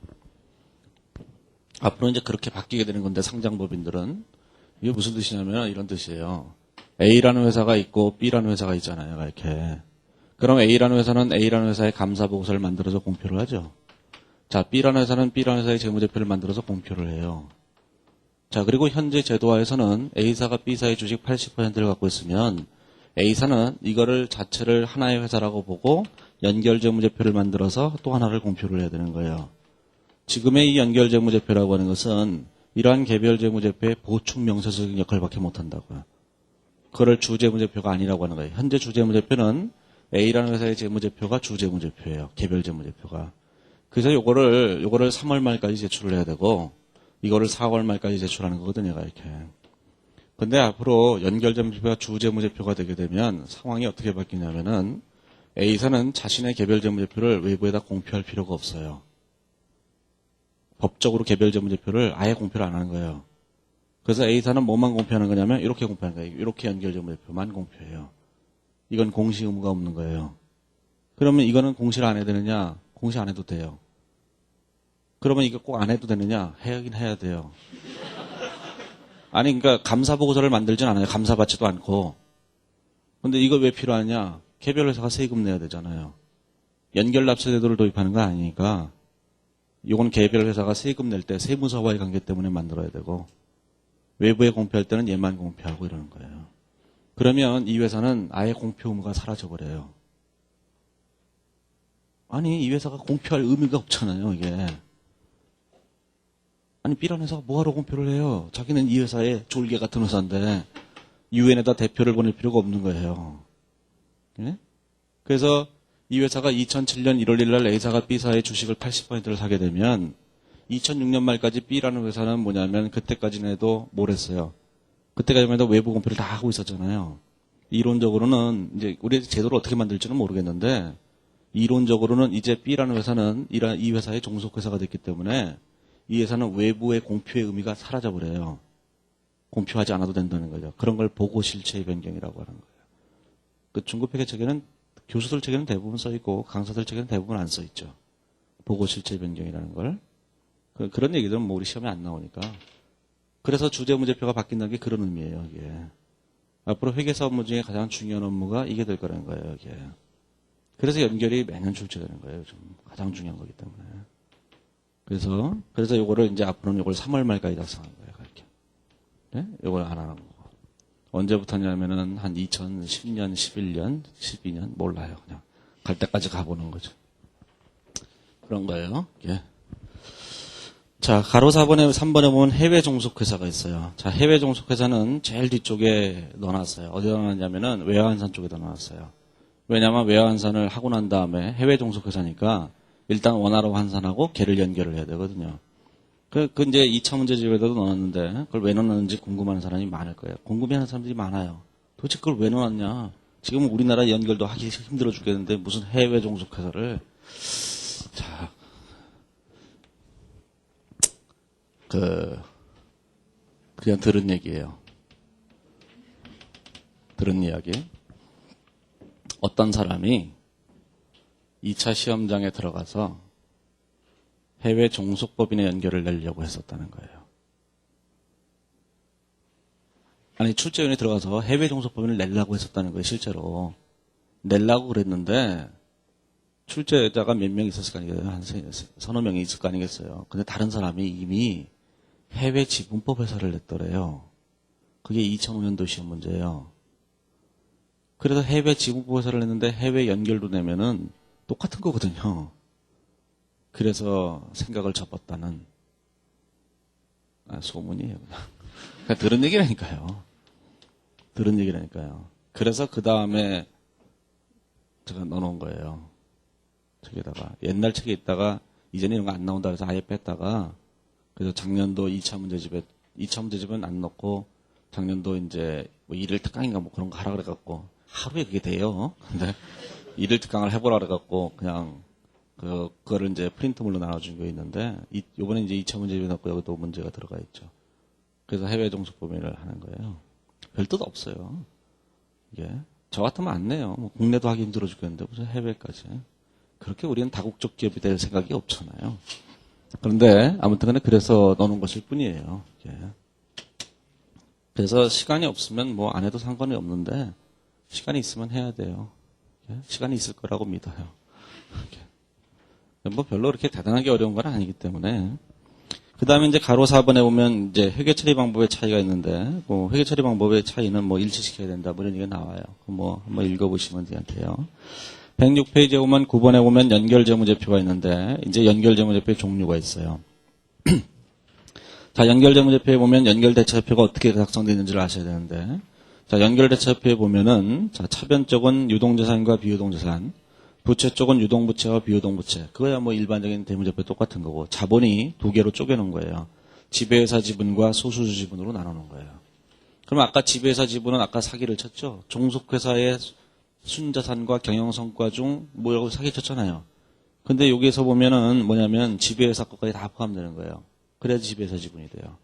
앞으로 이제 그렇게 바뀌게 되는 건데 상장법인들은 이게 무슨 뜻이냐면 이런 뜻이에요. A라는 회사가 있고 B라는 회사가 있잖아요. 이렇게. 그럼 A라는 회사는 A라는 회사의 감사보고서를 만들어서 공표를 하죠. 자, B라는 회사는 B라는 회사의 재무제표를 만들어서 공표를 해요. 자, 그리고 현재 제도화에서는 A사가 B사의 주식 80%를 갖고 있으면 A사는 이거를 자체를 하나의 회사라고 보고 연결재무제표를 만들어서 또 하나를 공표를 해야 되는 거예요. 지금의 이 연결재무제표라고 하는 것은 이러한 개별재무제표의 보충 명세적인 역할밖에 못한다고요. 그걸 주재무제표가 아니라고 하는 거예요. 현재 주재무제표는 A라는 회사의 재무제표가 주재무제표예요. 개별재무제표가. 그래서 요거를 3월 말까지 제출을 해야 되고 이거를 4월 말까지 제출하는 거거든요. 이렇게. 근데 앞으로 연결재무제표가 주재무제표가 되게 되면 상황이 어떻게 바뀌냐면은 A사는 자신의 개별재무제표를 외부에다 공표할 필요가 없어요. 법적으로 개별재무제표를 아예 공표를 안 하는 거예요. 그래서 A사는 뭐만 공표하는 거냐면 이렇게 공표하는 거예요. 이렇게 연결재무제표만 공표해요. 이건 공시 의무가 없는 거예요. 그러면 이거는 공시를 안 해야 되느냐? 공시 안 해도 돼요. 그러면 이거 꼭 안 해도 되느냐? 해야긴 해야 돼요. 아니 그러니까 감사보고서를 만들진 않아요. 감사받지도 않고. 근데 이거 왜 필요하냐? 개별회사가 세금 내야 되잖아요. 연결납세제도를 도입하는 거 아니니까 이건 개별회사가 세금 낼 때 세무서와의 관계 때문에 만들어야 되고 외부에 공표할 때는 얘만 공표하고 이러는 거예요. 그러면 이 회사는 아예 공표 의무가 사라져버려요. 아니 이 회사가 공표할 의미가 없잖아요. 이게. 아니 B라는 회사가 뭐하러 공표를 해요. 자기는 이 회사의 졸개 같은 회사인데 유엔에다 대표를 보낼 필요가 없는 거예요. 예? 그래서 이 회사가 2007년 1월 1일 날 A사가 B사의 주식을 80%를 사게 되면 2006년 말까지 B라는 회사는 뭐냐면 그때까지는 해도 뭘 했어요. 그때까지만 해도 외부 공표를 다 하고 있었잖아요. 이론적으로는 이제 우리 제도를 어떻게 만들지는 모르겠는데 이론적으로는 이제 B라는 회사는 이 회사의 종속회사가 됐기 때문에 이 회사는 외부의 공표의 의미가 사라져버려요. 공표하지 않아도 된다는 거죠. 그런 걸 보고 실체의 변경이라고 하는 거예요. 그 중급 회계 책에는 교수들 책에는 대부분 써있고 강사들 책에는 대부분 안 써있죠. 보고 실체의 변경이라는 걸. 그런 얘기들은 뭐 우리 시험에 안 나오니까. 그래서 주재무제표가 바뀐다는 게 그런 의미예요. 이게. 앞으로 회계사 업무 중에 가장 중요한 업무가 이게 될 거라는 거예요. 이게. 그래서 연결이 매년 출제되는 거예요. 좀 가장 중요한 거기 때문에. 그래서 요거를 이제 앞으로는 요걸 3월 말까지 작성하는 거예요. 이렇게. 네? 요걸 안 하는 거고. 언제부터냐면은 한 2010년, 11년, 12년 몰라요. 그냥 갈 때까지 가보는 거죠. 그런 거예요. 예. 자, 가로 3번에 보면 해외 종속회사가 있어요. 자, 해외 종속회사는 제일 뒤쪽에 넣어놨어요. 어디다 넣어놨냐면은 외화환산 쪽에다 넣어놨어요. 왜냐하면 외화환산을 하고 난 다음에 해외 종속회사니까 일단 원화로 환산하고 걔를 연결을 해야 되거든요. 그 이제 2차 문제집에도 넣었는데 그걸 왜 넣었는지 궁금해하는 사람이 많을 거예요. 궁금해하는 사람들이 많아요. 도대체 그걸 왜 넣었냐? 지금 우리나라 연결도 하기 힘들어 죽겠는데 무슨 해외 종속회사를. 자, 그냥 들은 얘기예요. 들은 이야기. 어떤 사람이 2차 시험장에 들어가서 해외 종속법인의 연결을 내려고 했었다는 거예요. 아니, 출제위원회 들어가서 해외 종속법인을 내려고 했었다는 거예요, 실제로. 내려고 그랬는데, 출제자가 몇 명 있었을 거 아니겠어요? 한 서너 명이 있을 거 아니겠어요? 근데 다른 사람이 이미 해외 지분법 회사를 냈더래요. 그게 2005년도 시험 문제예요. 그래서 해외 지분법 회사를 냈는데 해외 연결도 내면은 똑같은 거거든요. 그래서 생각을 접었다는 소문이에요. 그냥 들은 얘기라니까요. 들은 얘기라니까요. 그래서 그 다음에 제가 넣어놓은 거예요. 책에다가. 옛날 책에 있다가 이제는 이런 거 안 나온다 해서 아예 뺐다가 그래서 작년도 2차 문제집은 안 넣고 작년도 이제 뭐 일일 특강인가 뭐 그런 거 하라 그래갖고 하루에 그게 돼요. 근데 일일 특강을 해보라 그래갖고 그냥 그거를 이제 프린트물로 나눠준 게 있는데 요번에 이제 2차 문제집에 넣고 여기 또 문제가 들어가 있죠. 그래서 해외 종속법인을 하는 거예요. 별 뜻 없어요. 이게 저 같으면 안 내요. 뭐 국내도 하기 힘들어 죽겠는데 무슨 해외까지. 그렇게 우리는 다국적 기업이 될 생각이 없잖아요. 그런데 아무튼 간에 그래서 넣는 것일 뿐이에요. 예. 그래서 시간이 없으면 뭐 안 해도 상관이 없는데 시간이 있으면 해야 돼요. 예. 시간이 있을 거라고 믿어요. 예. 뭐 별로 그렇게 대단하게 어려운 건 아니기 때문에. 그 다음에 이제 가로 4번에 보면 이제 회계 처리 방법의 차이가 있는데, 뭐 회계 처리 방법의 차이는 뭐 일치시켜야 된다, 뭐 이런 얘기가 나와요. 뭐 한번 읽어보시면 돼요. 106페이지에 보면 9번에 보면 연결재무제표가 있는데, 이제 연결재무제표의 종류가 있어요. 자, 연결재무제표에 보면 연결대차제표가 어떻게 작성되어 있는지를 아셔야 되는데, 자, 연결대차제표에 보면은, 자, 차변 쪽은 유동자산과 비유동자산, 부채 쪽은 유동부채와 비유동부채. 그거야 뭐 일반적인 대무제표 똑같은 거고, 자본이 두 개로 쪼개놓은 거예요. 지배회사 지분과 소수주 지분으로 나누는 거예요. 그럼 아까 지배회사 지분은 아까 사기를 쳤죠? 종속회사의 순자산과 경영성과 중 뭐라고 사기 쳤잖아요. 근데 여기에서 보면은 뭐냐면 지배회사 것까지 다 포함되는 거예요. 그래야지 지배회사 지분이 돼요.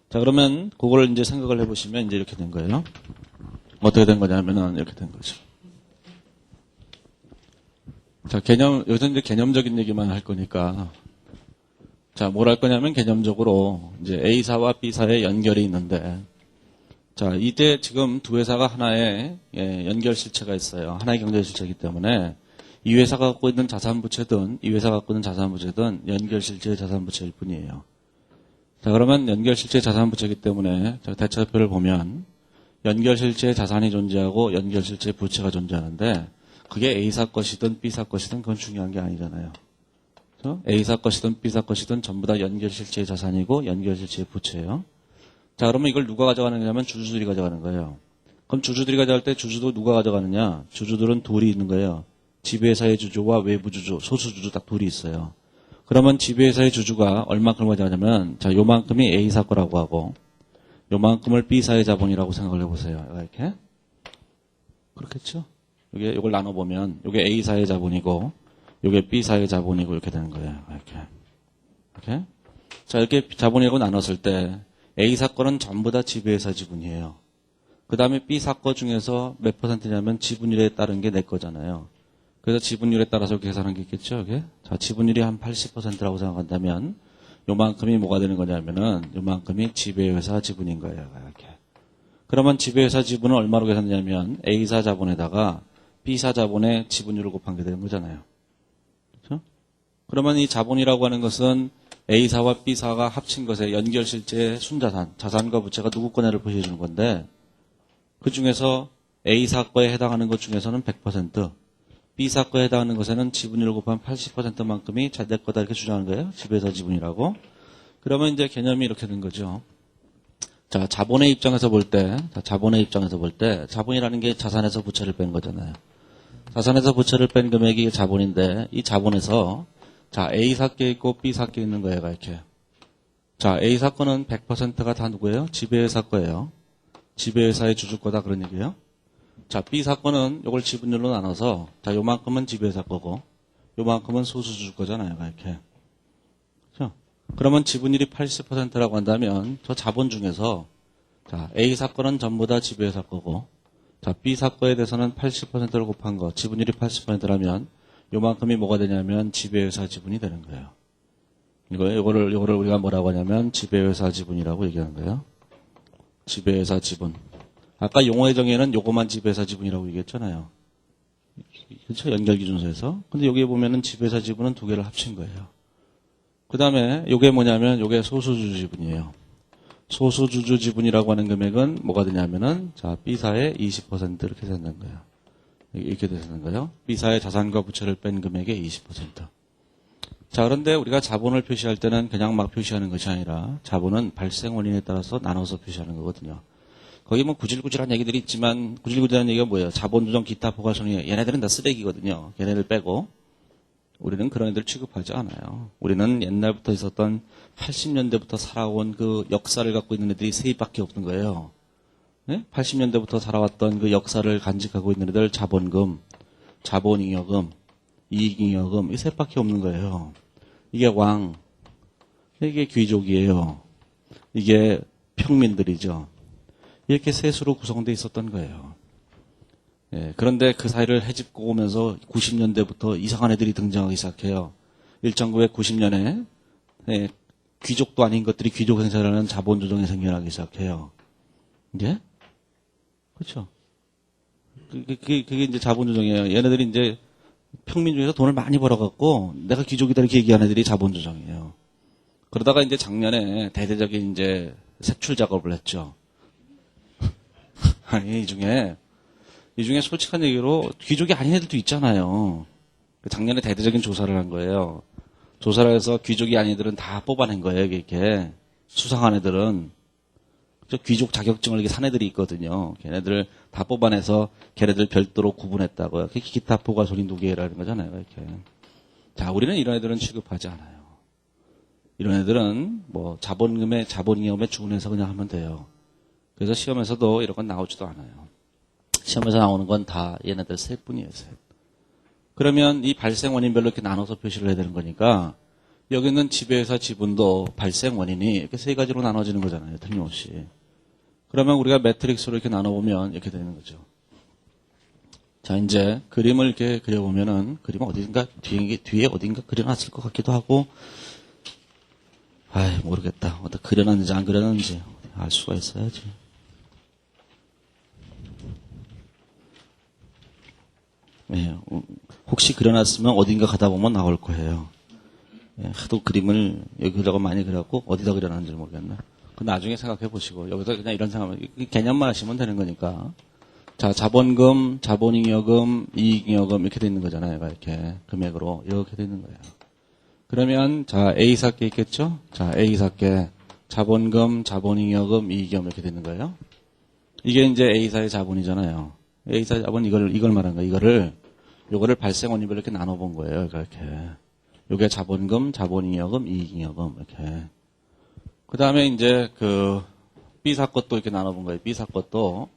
자, 그러면 그걸 이제 생각을 해보시면 이제 이렇게 된 거예요. 어떻게 된 거냐면은 이렇게 된 거죠. 자, 요새 이제 개념적인 얘기만 할 거니까. 자, 뭘 할 거냐면 개념적으로 이제 A사와 B사의 연결이 있는데, 자, 이때 지금 두 회사가 하나의 연결 실체가 있어요. 하나의 경제 실체이기 때문에 이 회사가 갖고 있는 자산 부채든 이 회사가 갖고 있는 자산 부채든 연결 실체의 자산 부채일 뿐이에요. 자, 그러면 연결 실체의 자산 부채이기 때문에 대차표를 보면 연결 실체의 자산이 존재하고 연결 실체의 부채가 존재하는데 그게 A사 것이든 B사 것이든 그건 중요한 게 아니잖아요. 그렇죠? A사 것이든 B사 것이든 전부 다 연결 실체의 자산이고 연결 실체의 부채예요. 자, 그러면 이걸 누가 가져가는 거냐면 주주들이 가져가는 거예요. 그럼 주주들이 가져갈 때 주주도 누가 가져가느냐? 주주들은 둘이 있는 거예요. 지배회사의 주주와 외부 주주, 소수 주주 딱 둘이 있어요. 그러면 지배회사의 주주가 얼마큼 가져가냐면, 자, 요만큼이 A사 거라고 하고, 요만큼을 B사의 자본이라고 생각을 해보세요. 이렇게. 그렇겠죠? 요걸 나눠보면, 요게 A사의 자본이고, 요게 B사의 자본이고, 이렇게 되는 거예요. 이렇게. 자, 이렇게 자본이라고 나눴을 때, A사건은 전부 다 지배회사 지분이에요. 그 다음에 B사건 중에서 몇 퍼센트냐면 지분율에 따른 게 내 거잖아요. 그래서 지분율에 따라서 계산한 게 있겠죠, 이게? 자, 지분율이 한 80%라고 생각한다면, 요만큼이 뭐가 되는 거냐면은, 요만큼이 지배회사 지분인 거예요, 이렇게. 그러면 지배회사 지분은 얼마로 계산되냐면, A사 자본에다가 B사 자본의 지분율을 곱한 게 되는 거잖아요. 그렇죠? 그러면 이 자본이라고 하는 것은 A사와 B사가 합친 것의 연결실제의 순자산, 자산과 부채가 누구 거냐를 보여주는 건데 그 중에서 A사 거에 해당하는 것 중에서는 100%, B사 거에 해당하는 것에는 지분율을 곱한 80%만큼이 내 거다 이렇게 주장하는 거예요. 지배회사 지분이라고. 그러면 이제 개념이 이렇게 된 거죠. 자, 자본의 입장에서 볼 때, 자본이라는 게 자산에서 부채를 뺀 거잖아요. 자산에서 부채를 뺀 금액이 자본인데 이 자본에서 자, A사께 있고 B사께 있는 거예요, 이렇게. 자, A사건은 100%가 다 누구예요? 지배회사 거예요. 지배회사의 주주 거다 그런 얘기예요. 자, B사건은 이걸 지분율로 나눠서 자, 요만큼은 지배회사 거고 요만큼은 소수주주 거잖아요, 이렇게. 그렇죠? 그러면 지분율이 80%라고 한다면 저 자본 중에서 자, A사건은 전부 다 지배회사 거고 자, B사건에 대해서는 80%를 곱한 거, 지분율이 80%라면 요만큼이 뭐가 되냐면 지배회사 지분이 되는 거예요. 이거를 우리가 뭐라고 하냐면 지배회사 지분이라고 얘기하는 거예요. 지배회사 지분. 아까 용어의 정의는 요거만 지배회사 지분이라고 얘기했잖아요. 그렇죠? 연결기준서에서. 근데 여기에 보면은 지배회사 지분은 두 개를 합친 거예요. 그 다음에 요게 뭐냐면 요게 소수주주 지분이에요. 소수주주 지분이라고 하는 금액은 뭐가 되냐면은 자 B사의 20% 이렇게 된다는 거예요. 이렇게 되는 거예요. B사의 자산과 부채를 뺀 금액의 20%. 자, 그런데 우리가 자본을 표시할 때는 그냥 막 표시하는 것이 아니라 자본은 발생 원인에 따라서 나눠서 표시하는 거거든요. 거기 뭐 구질구질한 얘기들이 있지만 구질구질한 얘기가 뭐예요? 자본 조정 기타 포괄손익 얘네들은 다 쓰레기거든요. 얘네들 빼고 우리는 그런 애들 취급하지 않아요. 우리는 옛날부터 있었던 80년대부터 살아온 그 역사를 갖고 있는 애들이 세 입밖에 없는 거예요. 네? 80년대부터 살아왔던 그 역사를 간직하고 있는 애들 자본금, 자본잉여금, 이익잉여금 이 셋밖에 없는 거예요. 이게 왕, 이게 귀족이에요. 이게 평민들이죠. 이렇게 셋으로 구성되어 있었던 거예요. 예, 그런데 그 사이를 헤집고 오면서 90년대부터 이상한 애들이 등장하기 시작해요. 1990년에 예, 귀족도 아닌 것들이 귀족 행세를 하는 자본조정이 생겨나기 시작해요. 이제 그렇죠. 그게 이제 자본조정이에요. 얘네들이 이제 평민 중에서 돈을 많이 벌어갖고 내가 귀족이다 이렇게 얘기하는 애들이 자본조정이에요. 그러다가 이제 작년에 대대적인 이제 색출 작업을 했죠. 아니 이 중에 솔직한 얘기로 귀족이 아닌 애들도 있잖아요. 작년에 대대적인 조사를 한 거예요. 조사를 해서 귀족이 아닌 애들은 다 뽑아낸 거예요. 이렇게 수상한 애들은 귀족 자격증을 이렇게 산 애들이 있거든요. 걔네들 다 뽑아내서 걔네들 별도로 구분했다고요. 그게 기타 포괄손익 누계라는 거잖아요. 이렇게. 자, 우리는 이런 애들은 취급하지 않아요. 이런 애들은 뭐 자본잉여금에 준해서 그냥 하면 돼요. 그래서 시험에서도 이런 건 나오지도 않아요. 시험에서 나오는 건 다 얘네들 셋뿐이에요. 셋. 그러면 이 발생 원인별로 이렇게 나눠서 표시를 해야 되는 거니까 여기 있는 지배회사 지분도 발생 원인이 이렇게 세 가지로 나눠지는 거잖아요. 틀림없이. 그러면 우리가 매트릭스로 이렇게 나눠보면 이렇게 되는 거죠. 자, 이제 그림을 이렇게 그려보면은 그림은 어딘가 뒤에 어딘가 그려놨을 것 같기도 하고 아이 모르겠다. 어디 그려놨는지 안 그려놨는지 알 수가 있어야지. 예, 혹시 그려놨으면 어딘가 가다 보면 나올 거예요. 예, 하도 그림을 여기다가 많이 그려갖고 어디다 그려놨는지 모르겠네. 그 나중에 생각해 보시고 여기서 그냥 이런 생각, 개념만 하시면 되는 거니까. 자, 자본금, 자본잉여금, 이익잉여금 이렇게 돼 있는 거잖아요. 이렇게 금액으로 이렇게 돼 있는 거예요. 그러면 자 A사께 있겠죠? 자 A사께 자본금, 자본잉여금, 이익잉여금 이렇게 돼 있는 거예요. 이게 이제 A사의 자본이잖아요. A사 자본 이걸 말하는 거예요. 요거를 발생 원인별로 이렇게 나눠본 거예요. 이렇게. 요게 자본금, 자본잉여금, 이익잉여금 이렇게. 그 다음에 이제 그 B사 것도 이렇게 나눠본 거예요. B사 것도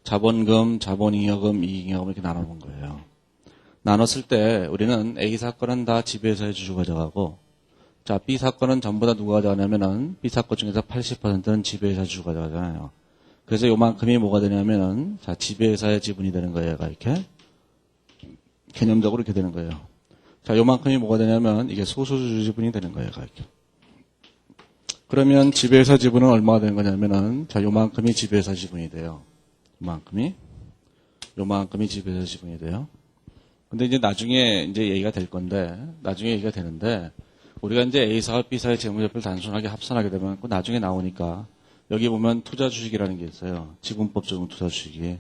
자본금, 자본잉여금, 이익잉여금 이렇게 나눠본 거예요. 나눴을 때 우리는 A사 건은 다 지배회사의 주주 가져가고 자 B사 건은 전부 다 누가 가져가냐면은 B사 것 중에서 80%는 지배회사 주주 가져가잖아요. 그래서 요만큼이 뭐가 되냐면은 자 지배회사의 지분이 되는 거예요. 이렇게 개념적으로 이렇게 되는 거예요. 자 요만큼이 뭐가 되냐면 이게 소수주주 지분이 되는 거예요. 이렇게. 그러면 지배회사 지분은 얼마가 되는 거냐면은 자 요만큼이 지배회사 지분이 돼요. 요만큼이 지배회사 지분이 돼요. 근데 이제 나중에 이제 얘기가 될 건데 나중에 얘기가 되는데 우리가 이제 A사와 B사의 재무제표를 단순하게 합산하게 되면 그 나중에 나오니까 여기 보면 투자 주식이라는 게 있어요. 지분법적인 투자 주식이.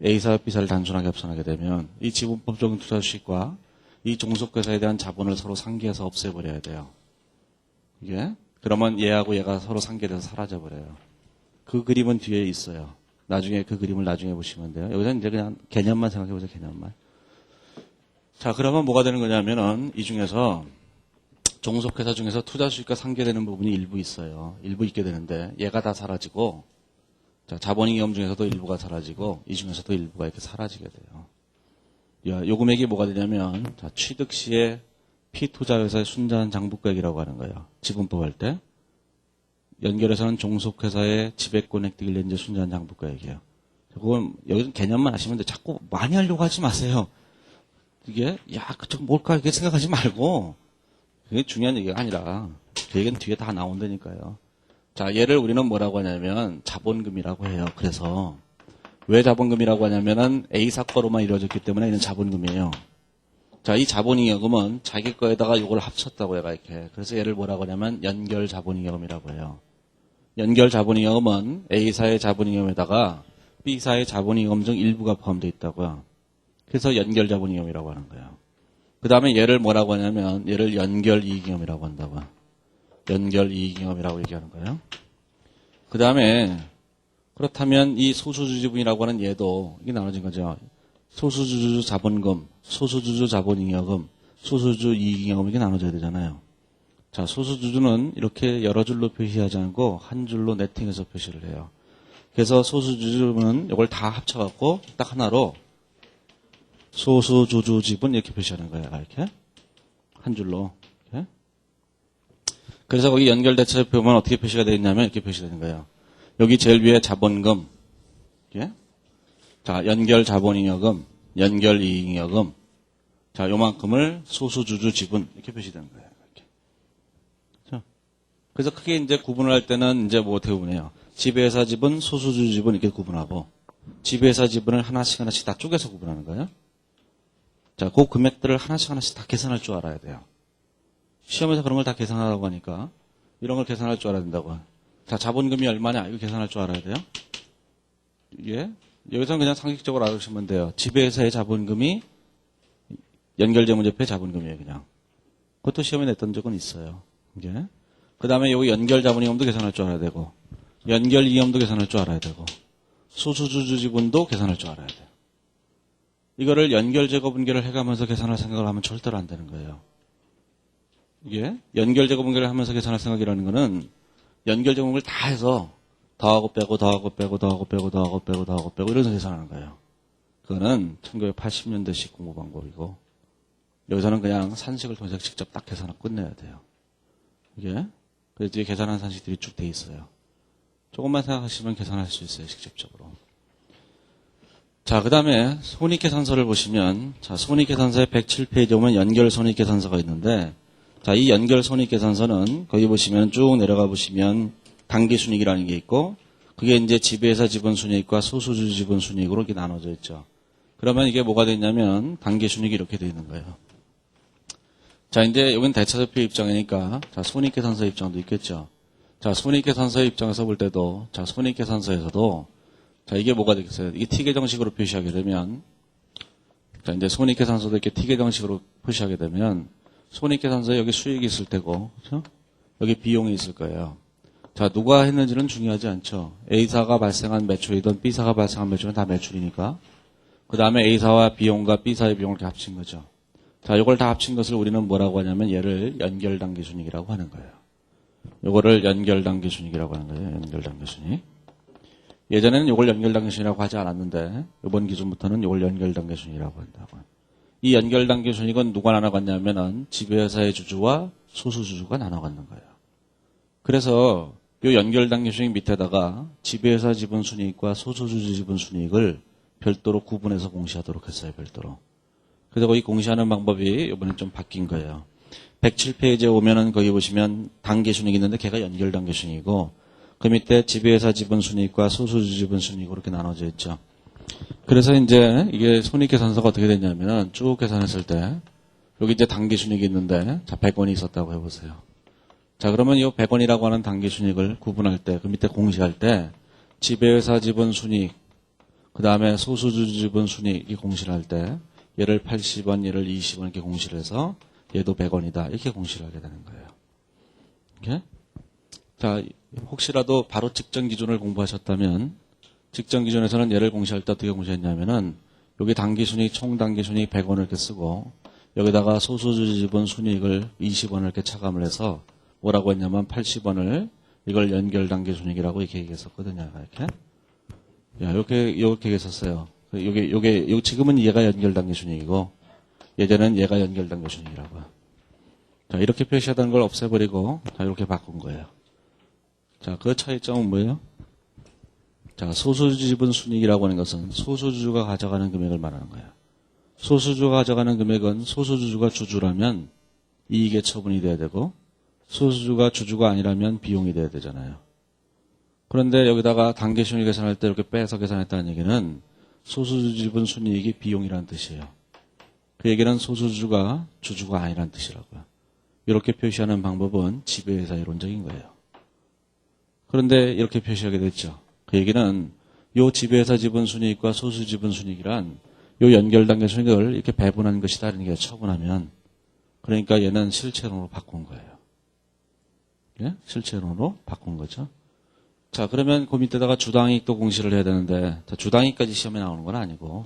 A사와 B사를 단순하게 합산하게 되면 이 지분법적인 투자 주식과 이 종속회사에 대한 자본을 서로 상기해서 없애버려야 돼요. 이게. 그러면 얘하고 얘가 서로 상기돼서 사라져버려요. 그 그림은 뒤에 있어요. 나중에 그 그림을 나중에 보시면 돼요. 여기서 이제 그냥 개념만 생각해보세요. 개념만. 자, 그러면 뭐가 되는 거냐면은 이 중에서 종속회사 중에서 투자 수익과 상계되는 부분이 일부 있어요. 일부 있게 되는데 얘가 다 사라지고 자, 자본잉여금 중에서도 일부가 사라지고 이 중에서도 일부가 이렇게 사라지게 돼요. 요 금액이 뭐가 되냐면 자, 취득 시에 피투자회사의 순자한 장부가액이라고 하는 거예요. 지분법 할 때. 연결해서는 종속회사의 지배권 획득을 낸 이제 순자한 장부가액이에요. 그건 여기서 개념만 하시면 돼. 자꾸 많이 하려고 하지 마세요. 이게 그쪽 뭘까 이렇게 생각하지 말고 그게 중요한 얘기가 아니라 그 얘기는 뒤에 다 나온다니까요. 자, 얘를 우리는 뭐라고 하냐면 자본금이라고 해요. 그래서 왜 자본금이라고 하냐면은 A사 거로만 이루어졌기 때문에 이는 자본금이에요. 자, 이 자본잉여금은 자기 거에다가 이걸 합쳤다고 해가 이렇게. 그래서 얘를 뭐라고 하냐면 연결 자본잉여금이라고 해요. 연결 자본잉여금은 A사의 자본잉여금에다가 B사의 자본잉여금 중 일부가 포함되어 있다고요. 그래서 연결 자본잉여금이라고 하는 거예요. 그 다음에 얘를 뭐라고 하냐면 얘를 연결 이익잉여금이라고 한다고요. 연결 이익잉여금이라고 얘기하는 거예요. 그 다음에 그렇다면 이 소수주지분이라고 하는 얘도 이게 나눠진 거죠. 소수주주 자본금, 소수주주 자본잉여금, 소수주주 이익잉여금 이게 나눠져야 되잖아요. 자, 소수주주는 이렇게 여러 줄로 표시하지 않고 한 줄로 네팅해서 표시를 해요. 그래서 소수주주는 이걸 다 합쳐갖고 딱 하나로 소수주주 지분 이렇게 표시하는 거예요. 이렇게 한 줄로. 이렇게. 그래서 거기 연결대체 보면 어떻게 표시가 되어 있냐면 이렇게 표시되는 거예요. 여기 제일 위에 자본금, 이렇게. 자, 연결 자본잉여금, 연결 이익잉여금. 자, 요만큼을 소수주주 지분 이렇게 표시되는 거예요. 이렇게. 그렇죠? 그래서 크게 이제 구분을 할 때는 이제 뭐 어떻게 구분해요? 지배회사 지분, 소수주주 지분 이렇게 구분하고 지배회사 지분을 하나씩 하나씩 다 쪼개서 구분하는 거예요. 자, 그 금액들을 하나씩 하나씩 다 계산할 줄 알아야 돼요. 시험에서 그런 걸 다 계산하라고 하니까 이런 걸 계산할 줄 알아야 된다고요. 자, 자본금이 얼마냐? 이거 계산할 줄 알아야 돼요. 이게 여기서는 그냥 상식적으로 알아두시면 돼요. 지배회사의 자본금이 연결재무제표의 자본금이에요, 그냥. 그것도 시험에 냈던 적은 있어요. 이게. 그 다음에 여기 연결자본잉여금도 계산할 줄 알아야 되고, 연결이익금도 계산할 줄 알아야 되고, 소수주주 지분도 계산할 줄 알아야 돼요. 이거를 연결제거 분계를 해가면서 계산할 생각을 하면 절대로 안 되는 거예요. 이게 연결제거 분계를 하면서 계산할 생각이라는 거는 연결제거 분계를 다 해서 더하고 빼고 더하고 빼고 더하고 빼고 더하고 빼고 더하고 빼고 이래서 계산하는 거예요. 그거는 1980년대식 공부 방법이고 여기서는 그냥 산식을 통해서 직접 딱 계산하고 끝내야 돼요. 이게 그래서 뒤에 계산하는 산식들이 쭉 돼 있어요. 조금만 생각하시면 계산할 수 있어요. 직접적으로. 자, 그 다음에 손익계산서를 보시면 자, 손익계산서의 107페이지에 보면 연결 손익계산서가 있는데 자, 이 연결 손익계산서는 거기 보시면 쭉 내려가 보시면 단기순이익이라는 게 있고 그게 이제 지배회사 지분순이익과 소수주주 지분순이익으로 이렇게 나눠져 있죠. 그러면 이게 뭐가 되냐면 단기순이익이 이렇게 되어 있는 거예요. 자, 이제 여기는 대차대표 입장이니까 자, 손익계산서 입장도 있겠죠. 자, 손익계산서 입장에서 볼 때도 자, 손익계산서에서도 자, 이게 뭐가 되겠어요? 이게 T계정식으로 표시하게 되면 자, 이제 손익계산서도 이렇게 T계정식으로 표시하게 되면 손익계산서에 여기 수익이 있을 테고 그렇죠? 여기 비용이 있을 거예요. 자, 누가 했는지는 중요하지 않죠. A사가 발생한 매출이든 B사가 발생한 매출은 다 매출이니까. 그 다음에 A사와 비용과 B사의 비용을 이렇게 합친 거죠. 자, 이걸 다 합친 것을 우리는 뭐라고 하냐면 얘를 연결단기순이익이라고 하는 거예요. 요거를 연결단기순이익이라고 하는 거예요. 연결단기순이익. 예전에는 이걸 연결단계순이라고 하지 않았는데 이번 기준부터는 이걸 연결단계순이라고 한다고. 이 연결단계순이익은 누가 나눠갔냐면은 지배회사의 주주와 소수주주가 나눠갖는 거예요. 그래서 이 연결단계순이익 밑에다가 지배회사 지분순이익과 소수주주 지분순이익을 별도로 구분해서 공시하도록 했어요. 별도로. 그래서 거기 공시하는 방법이 이번에 좀 바뀐 거예요. 107페이지에 오면은 거기 보시면 단계순이익이 있는데 걔가 연결단계순이익이고 그 밑에 지배회사 지분순이익과 소수주주 지분순이익으로 이렇게 나눠져 있죠. 그래서 이제 이게 손익계산서가 어떻게 되냐면은 쭉 계산했을 때 여기 이제 단기순이익이 있는데 자 100원이 있었다고 해보세요. 자 그러면 이 100원이라고 하는 단기순이익을 구분할 때 그 밑에 공시할 때 지배회사 지분순이익 그 다음에 소수주주 지분순이익 이 공시를 할 때 얘를 80원 얘를 20원 이렇게 공시를 해서 얘도 100원이다 이렇게 공시를 하게 되는 거예요. 이렇게? 자 혹시라도 바로 직전 기준을 공부하셨다면 직전 기준에서는 얘를 공시할 때 어떻게 공시했냐면은 여기 단기순이익 총단기순이익 100원을 이렇게 쓰고 여기다가 소수주주 지분 순이익을 20원을 이렇게 차감을 해서 뭐라고 했냐면 80원을 이걸 연결단기순이익이라고 이렇게 얘기했었거든요. 이렇게 이렇게 했었어요. 요게 지금은 얘가 연결단기순이익이고 예전에는 얘가 연결단기순이익이라고. 자 이렇게 표시하던 걸 없애버리고 자 이렇게 바꾼 거예요. 자, 그 차이점은 뭐예요? 자, 소수주주 지분 순이익이라고 하는 것은 소수주주가 가져가는 금액을 말하는 거예요. 소수주주가 가져가는 금액은 소수주주가 주주라면 이익의 처분이 돼야 되고 소수주주가 주주가 아니라면 비용이 돼야 되잖아요. 그런데 여기다가 단계순위 계산할 때 이렇게 빼서 계산했다는 얘기는 소수주 지분 순이익이 비용이라는 뜻이에요. 그 얘기는 소수주가 주주가 아니라는 뜻이라고요. 이렇게 표시하는 방법은 지배회사 이론적인 거예요. 그런데 이렇게 표시하게 됐죠. 그 얘기는 요 지배회사 지분 순이익과 소수 지분 순이익이란 요 연결 단계 순이익을 이렇게 배분한 것이다 이런 게 처분하면 그러니까 얘는 실체론으로 바꾼 거예요. 예? 실체론으로 바꾼 거죠. 자, 그러면 그 밑에다가 주당이익도 공시를 해야 되는데, 자, 주당이익까지 시험에 나오는 건 아니고,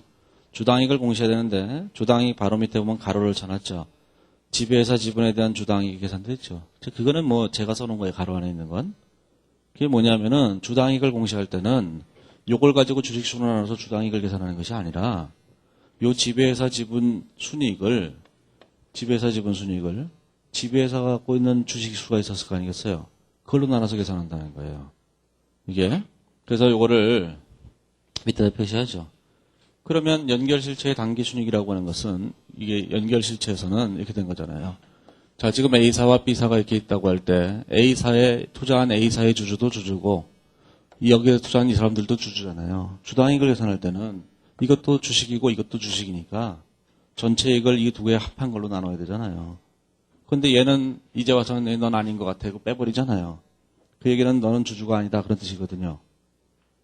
주당이익을 공시해야 되는데, 주당이익 바로 밑에 보면 가로를 쳐놨죠. 지배회사 지분에 대한 주당이익이 계산돼 있죠. 그거는 뭐 제가 써놓은 거예요, 가로 안에 있는 건. 그게 뭐냐면은, 주당이익을 공시할 때는, 요걸 가지고 주식수로 나눠서 주당이익을 계산하는 것이 아니라, 요 지배회사 지분 순이익을, 지배회사가 갖고 있는 주식수가 있었을 거 아니겠어요? 그걸로 나눠서 계산한다는 거예요. 이게. 그래서 요거를 밑에다 표시하죠. 그러면 연결실체의 단기순이익이라고 하는 것은 이게 연결실체에서는 이렇게 된 거잖아요. 자, 지금 A사와 B사가 이렇게 있다고 할 때 A사에 투자한 A사의 주주도 주주고 여기에 투자한 이 사람들도 주주잖아요. 주당이익을 계산할 때는 이것도 주식이고 이것도 주식이니까 전체 이익을 이 두 개에 합한 걸로 나눠야 되잖아요. 근데 얘는 이제 와서는 넌 아닌 것 같아. 이거 빼버리잖아요. 그 얘기는 너는 주주가 아니다 그런 뜻이거든요.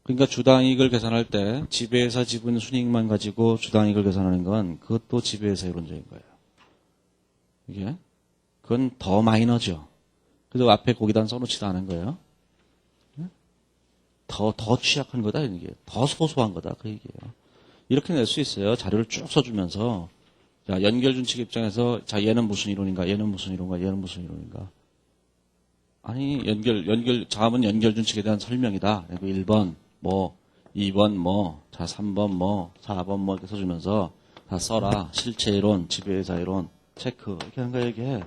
그러니까 주당이익을 계산할 때 지배회사 지분 순이익만 가지고 주당이익을 계산하는 건 그것도 지배회사 이론적인 거예요. 이게 그건 더 마이너죠. 그래서 앞에 거기다 써놓지도 않은 거예요. 더 취약한 거다 이게 더 소소한 거다 그 얘기예요. 이렇게 낼 수 있어요. 자료를 쭉 써주면서 자, 연결준칙 입장에서 자 얘는 무슨 이론인가 얘는 무슨 이론인가 얘는 무슨 이론인가 아니, 자음은 연결준칙에 대한 설명이다. 그리고 1번, 2번, 자, 3번, 4번, 이렇게 써주면서 다 써라. 실체이론, 지배회사이론, 체크. 이렇게 하는 거야, 이게.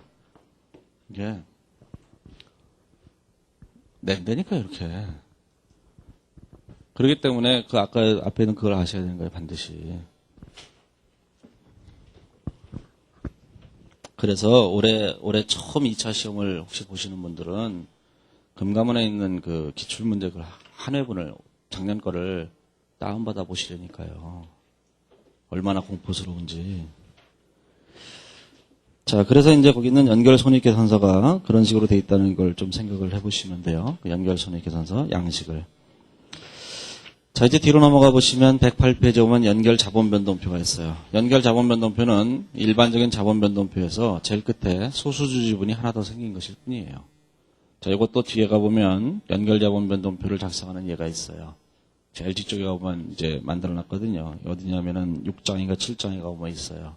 낸다니까, 이렇게. 그렇기 때문에 그 아까 앞에는 그걸 아셔야 되는 거예요, 반드시. 그래서 올해 처음 2차 시험을 혹시 보시는 분들은 금감원에 있는 그 기출문제 한 회분을 작년 거를 다운받아 보시려니까요. 얼마나 공포스러운지. 자, 그래서 이제 거기 있는 연결 손익계산서가 그런 식으로 돼 있다는 걸 좀 생각을 해보시면 돼요. 연결 손익계산서 양식을. 자, 이제 뒤로 넘어가 보시면 108페이지 오면 연결 자본변동표가 있어요. 연결 자본변동표는 일반적인 자본변동표에서 제일 끝에 소수주 지분이 하나 더 생긴 것일 뿐이에요. 자, 이것도 뒤에 가보면 연결 자본변동표를 작성하는 예가 있어요. 제일 뒤쪽에 가보면 이제 만들어 놨거든요. 어디냐면은 6장인가 7장에 가보면 있어요.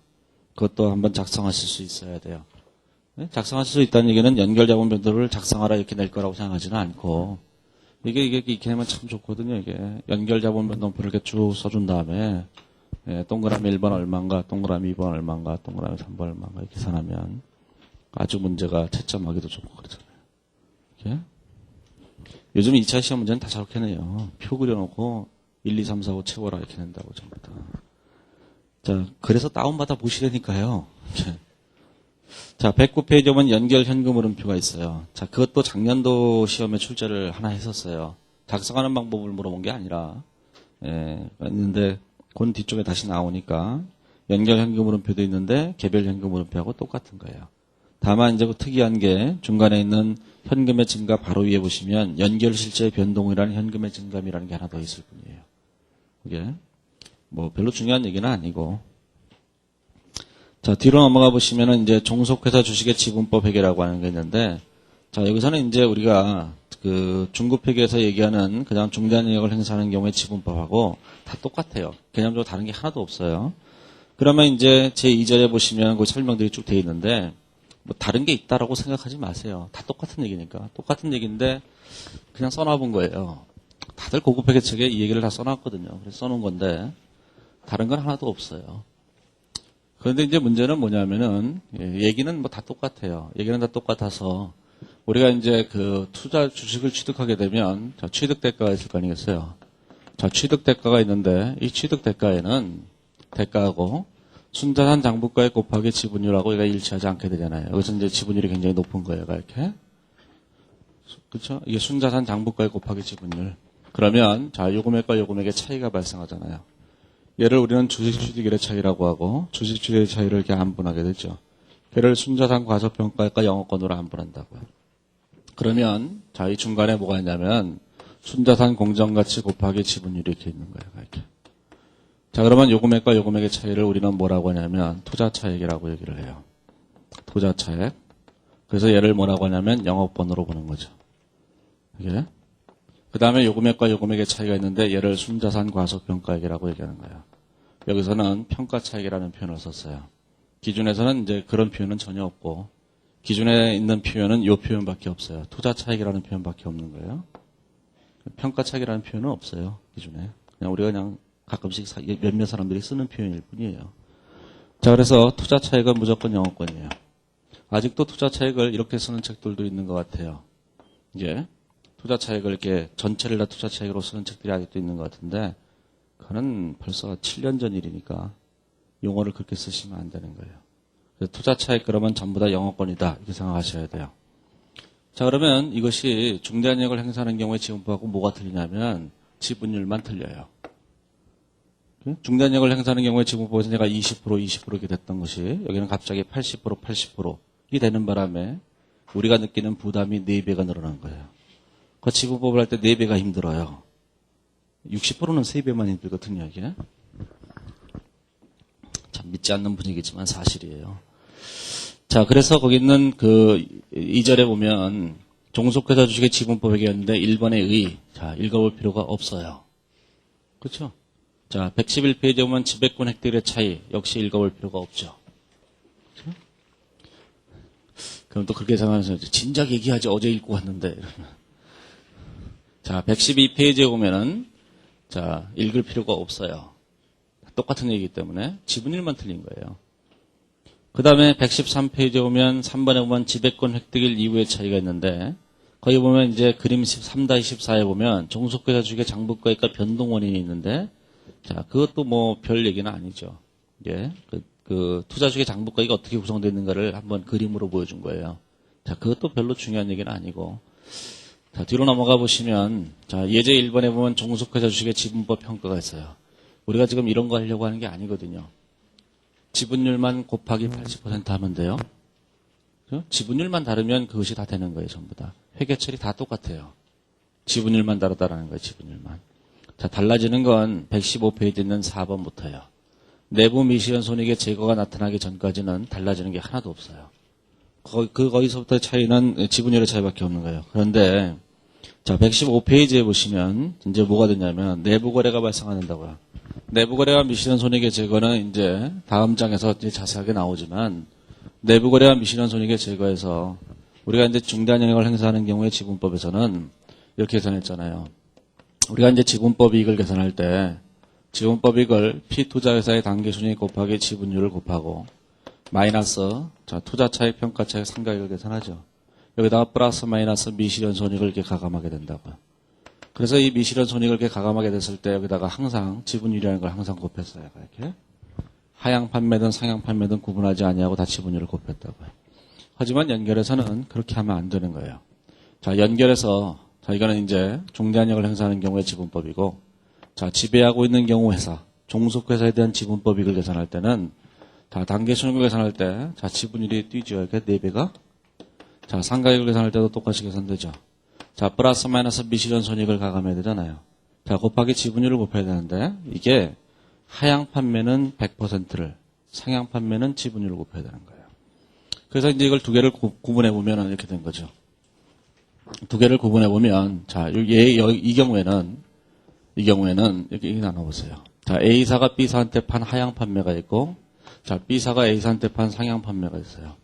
그것도 한번 작성하실 수 있어야 돼요. 네? 작성하실 수 있다는 얘기는 연결 자본변동표를 작성하라 이렇게 낼 거라고 생각하지는 않고 이게 이렇게 하면 참 좋거든요. 이게 연결 자본변동표를 이렇게 쭉 써준 다음에 동그라미 1번 얼마인가, 동그라미 2번 얼마인가, 동그라미 3번 얼마인가 이렇게 계산하면 아주 문제가 채점하기도 좋고 그러잖아요. 이렇게. 요즘 2차 시험 문제는 다 저렇게 내요. 표 그려놓고 1, 2, 3, 4, 5 채워라 이렇게 낸다고 전부 다. 자, 그래서 다운받아 보시라니까요. 자, 109페이지 보면 연결 현금 흐름표가 있어요. 자, 그것도 작년도 시험에 출제를 하나 했었어요. 작성하는 방법을 물어본 게 아니라, 했는데, 그 뒤쪽에 다시 나오니까, 연결 현금 흐름표도 있는데, 개별 현금 흐름표하고 똑같은 거예요. 다만, 이제 그 특이한 게, 중간에 있는 현금의 증가 바로 위에 보시면, 연결 실제 변동이라는 현금의 증감이라는 게 하나 더 있을 뿐이에요. 이게, 뭐, 별로 중요한 얘기는 아니고, 자, 뒤로 넘어가 보시면은 이제 종속회사 주식의 지분법 회계라고 하는 게 있는데, 자, 여기서는 이제 우리가 그 중급회계에서 얘기하는 그냥 중대한 영역을 행사하는 경우에 지분법하고 다 똑같아요. 개념적으로 다른 게 하나도 없어요. 그러면 이제 제 2절에 보시면 그 설명들이 쭉 되어 있는데, 뭐 다른 게 있다라고 생각하지 마세요. 다 똑같은 얘기니까. 똑같은 얘기인데, 그냥 써놔본 거예요. 다들 고급회계책에 이 얘기를 다 써놨거든요. 그래서 써놓은 건데, 다른 건 하나도 없어요. 그런데 이제 문제는 뭐냐면은, 얘기는 뭐 다 똑같아요. 얘기는 다 똑같아서, 우리가 이제 그 투자 주식을 취득하게 되면, 자, 취득 대가가 있을 거 아니겠어요? 자, 취득 대가가 있는데, 이 취득 대가에는, 대가하고, 순자산 장부가액 곱하기 지분율하고 얘가 일치하지 않게 되잖아요. 여기서 이제 지분율이 굉장히 높은 거예요, 이렇게. 그렇죠? 이게 순자산 장부가액 곱하기 지분율. 그러면 자, 요금액과 요금액의 차이가 발생하잖아요. 얘를 우리는 주식 취득일의 차이라고 하고 주식 취득일의 차이를 이렇게 안분하게 되죠. 걔를 순자산 과소평가액과 영업권으로 안분한다고요. 그러면 자, 이 중간에 뭐가 있냐면 순자산 공정가치 곱하기 지분율이 이렇게 있는 거예요. 이렇게. 자, 그러면 요금액과 요금액의 차이를 우리는 뭐라고 하냐면 투자차액이라고 얘기를 해요. 투자차액. 그래서 얘를 뭐라고 하냐면 영업권으로 보는 거죠. 이게. 그 다음에 요금액과 요금액의 차이가 있는데 얘를 순자산 과소평가액이라고 얘기하는 거예요. 여기서는 평가차액이라는 표현을 썼어요. 기준에서는 이제 그런 표현은 전혀 없고 기준에 있는 표현은 이 표현밖에 없어요. 투자차익이라는 표현밖에 없는 거예요. 평가차익이라는 표현은 없어요. 기준에. 그냥 우리가 그냥 가끔씩 몇몇 사람들이 쓰는 표현일 뿐이에요. 자, 그래서 투자차익은 무조건 영업권이에요. 아직도 투자차익을 이렇게 쓰는 책들도 있는 것 같아요. 이제 투자차익을 이렇게 전체를 다 투자차익으로 쓰는 책들이 아직도 있는 것 같은데 그거는 벌써 7년 전 일이니까 용어를 그렇게 쓰시면 안 되는 거예요. 투자차익 그러면 전부 다 영업권이다 이렇게 생각하셔야 돼요. 자, 그러면 이것이 중대한력을 행사하는 경우에 지분법하고 뭐가 틀리냐면 지분율만 틀려요. 중대한력을 행사하는 경우에 지분법에서 내가 20% 이렇게 됐던 것이 여기는 갑자기 80% 이 되는 바람에 우리가 느끼는 부담이 4배가 늘어난 거예요. 그 지분법을 할 때 4배가 힘들어요. 60%는 3배만 힘들거든요, 이게. 참 믿지 않는 분위기지만 사실이에요. 자, 그래서 거기 있는 그 2절에 보면 종속회사 주식의 지분법 얘기했는데 1번의 의. 자, 읽어볼 필요가 없어요. 그렇죠? 자, 111페이지에 보면 지배권 획득의 차이 역시 읽어볼 필요가 없죠. 그렇죠? 그럼 또 그렇게 생각하면서 진작 얘기하지 어제 읽고 왔는데 이러면. 자, 112페이지에 보면은 자, 읽을 필요가 없어요. 똑같은 얘기이기 때문에 지분율만 틀린 거예요. 그 다음에 113페이지에 보면 3번에 보면 지배권 획득일 이후의 차이가 있는데 거기 보면 이제 그림 3-14에 보면 종속회사 주식의 장부가액과 변동 원인이 있는데 자, 그것도 뭐 별 얘기는 아니죠. 예. 그 투자 주식의 장부가액이 어떻게 구성되어 있는가를 한번 그림으로 보여준 거예요. 자, 그것도 별로 중요한 얘기는 아니고 자, 뒤로 넘어가 보시면 자, 예제 1번에 보면 종속회사 주식의 지분법 평가가 있어요. 우리가 지금 이런 거 하려고 하는 게 아니거든요. 지분율만 곱하기 80% 하면 돼요. 그렇죠? 지분율만 다르면 그것이 다 되는 거예요, 전부 다. 회계처리 다 똑같아요. 지분율만 다르다라는 거예요, 지분율만. 자, 달라지는 건 115페이지에 있는 4번부터예요. 내부 미시현 손익의 제거가 나타나기 전까지는 달라지는 게 하나도 없어요. 거기서부터의 차이는 지분율의 차이밖에 없는 거예요. 그런데 자, 115페이지에 보시면 이제 뭐가 되냐면 내부 거래가 발생한다고요. 내부 거래와 미시현 손익의 제거는 이제 다음 장에서 이제 자세하게 나오지만 내부 거래와 미시현 손익의 제거에서 우리가 이제 중대한 영향을 행사하는 경우에 지분법에서는 이렇게 계산했잖아요. 우리가 이제 지분법 이익을 계산할 때 지분법 이익을 피투자회사의 단기순이익 곱하기 지분율을 곱하고 마이너스 자, 투자차익 평가차익 상가액을 계산하죠. 여기다가 플러스 마이너스 미실현 손익을 이렇게 가감하게 된다고요. 그래서 이 미실현 손익을 이렇게 가감하게 됐을 때 여기다가 항상 지분율이라는 걸 항상 곱했어요. 이렇게 하향 판매든 상향 판매든 구분하지 아니하고 다 지분율을 곱했다고요. 하지만 연결해서는 그렇게 하면 안 되는 거예요. 자, 연결해서 자, 이거는 이제 중대한력을 행사하는 경우의 지분법이고 자, 지배하고 있는 경우 회사 종속회사에 대한 지분법 이익을 계산할 때는 자, 단계순이익을 계산할 때 자, 지분율이 뛰죠. 이렇게 4배가 자, 상가액을 계산할 때도 똑같이 계산되죠. 자, 플러스 마이너스 미실현 손익을 가감해야 되잖아요. 자, 곱하기 지분율을 곱해야 되는데 이게 하향 판매는 100%를 상향 판매는 지분율을 곱해야 되는 거예요. 그래서 이제 이걸 두 개를 구분해 보면 이렇게 된 거죠. 두 개를 구분해 보면 자, 이 경우에는 이렇게 나눠보세요. 자, A사가 B사한테 판 하향 판매가 있고 자, B사가 A사한테 판 상향 판매가 있어요.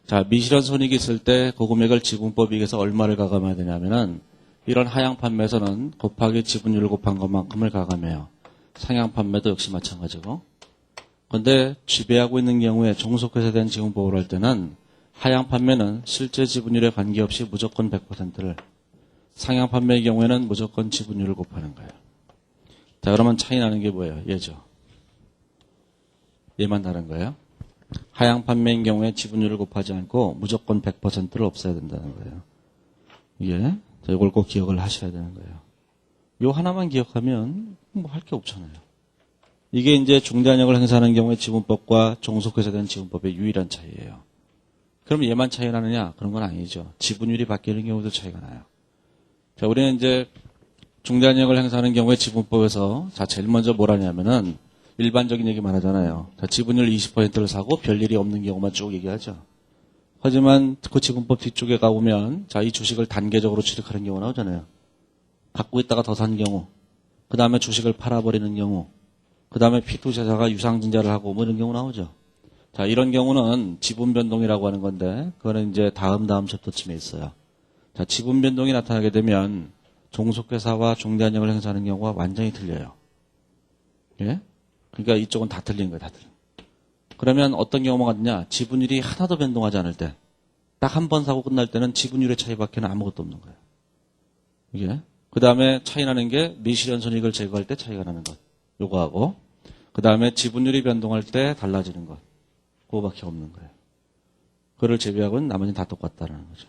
자, 미실현 손익이 있을 때 그 금액을 지분법 이익에서 얼마를 가감해야 되냐면은 이런 하향 판매에서는 곱하기 지분율을 곱한 것만큼을 가감해요. 상향 판매도 역시 마찬가지고. 그런데 지배하고 있는 경우에 종속회사에 대한 지분법을 할 때는 하향 판매는 실제 지분율에 관계없이 무조건 100%를 상향 판매의 경우에는 무조건 지분율을 곱하는 거예요. 자, 그러면 차이 나는 게 뭐예요? 얘죠. 얘만 다른 거예요. 하향 판매인 경우에 지분율을 곱하지 않고 무조건 100%를 없애야 된다는 거예요. 이게. 자, 이걸 꼭 기억을 하셔야 되는 거예요. 요 하나만 기억하면 뭐 할 게 없잖아요. 이게 이제 중대한역을 행사하는 경우에 지분법과 종속해서 된 지분법의 유일한 차이예요. 그럼 얘만 차이 나느냐? 그런 건 아니죠. 지분율이 바뀌는 경우도 차이가 나요. 자, 우리는 이제 중대한역을 행사하는 경우에 지분법에서 자, 제일 먼저 뭘 하냐면은 일반적인 얘기만 하잖아요. 자, 지분율 20%를 사고 별일이 없는 경우만 쭉 얘기하죠. 하지만 그 지분법 뒤쪽에 가보면 자, 이 주식을 단계적으로 취득하는 경우 나오잖아요. 갖고 있다가 더 산 경우, 그 다음에 주식을 팔아버리는 경우, 그 다음에 피투자자가 유상증자를 하고 뭐 이런 경우 나오죠. 자, 이런 경우는 지분 변동이라고 하는 건데, 그거는 이제 다음 챕터쯤에 있어요. 자, 지분 변동이 나타나게 되면 종속회사와 중대한역을 행사하는 경우가 완전히 틀려요. 예? 그러니까 이쪽은 다 틀린 거예요, 다 틀린. 그러면 어떤 경우가 있냐? 지분율이 하나도 변동하지 않을 때, 딱 한 번 사고 끝날 때는 지분율의 차이밖에는 아무것도 없는 거예요. 이게. 그 다음에 차이 나는 게 미실현 손익을 제거할 때 차이가 나는 것. 요거하고. 그 다음에 지분율이 변동할 때 달라지는 것. 그거밖에 없는 거예요. 그걸 제외하고는 나머지는 다 똑같다는 거죠.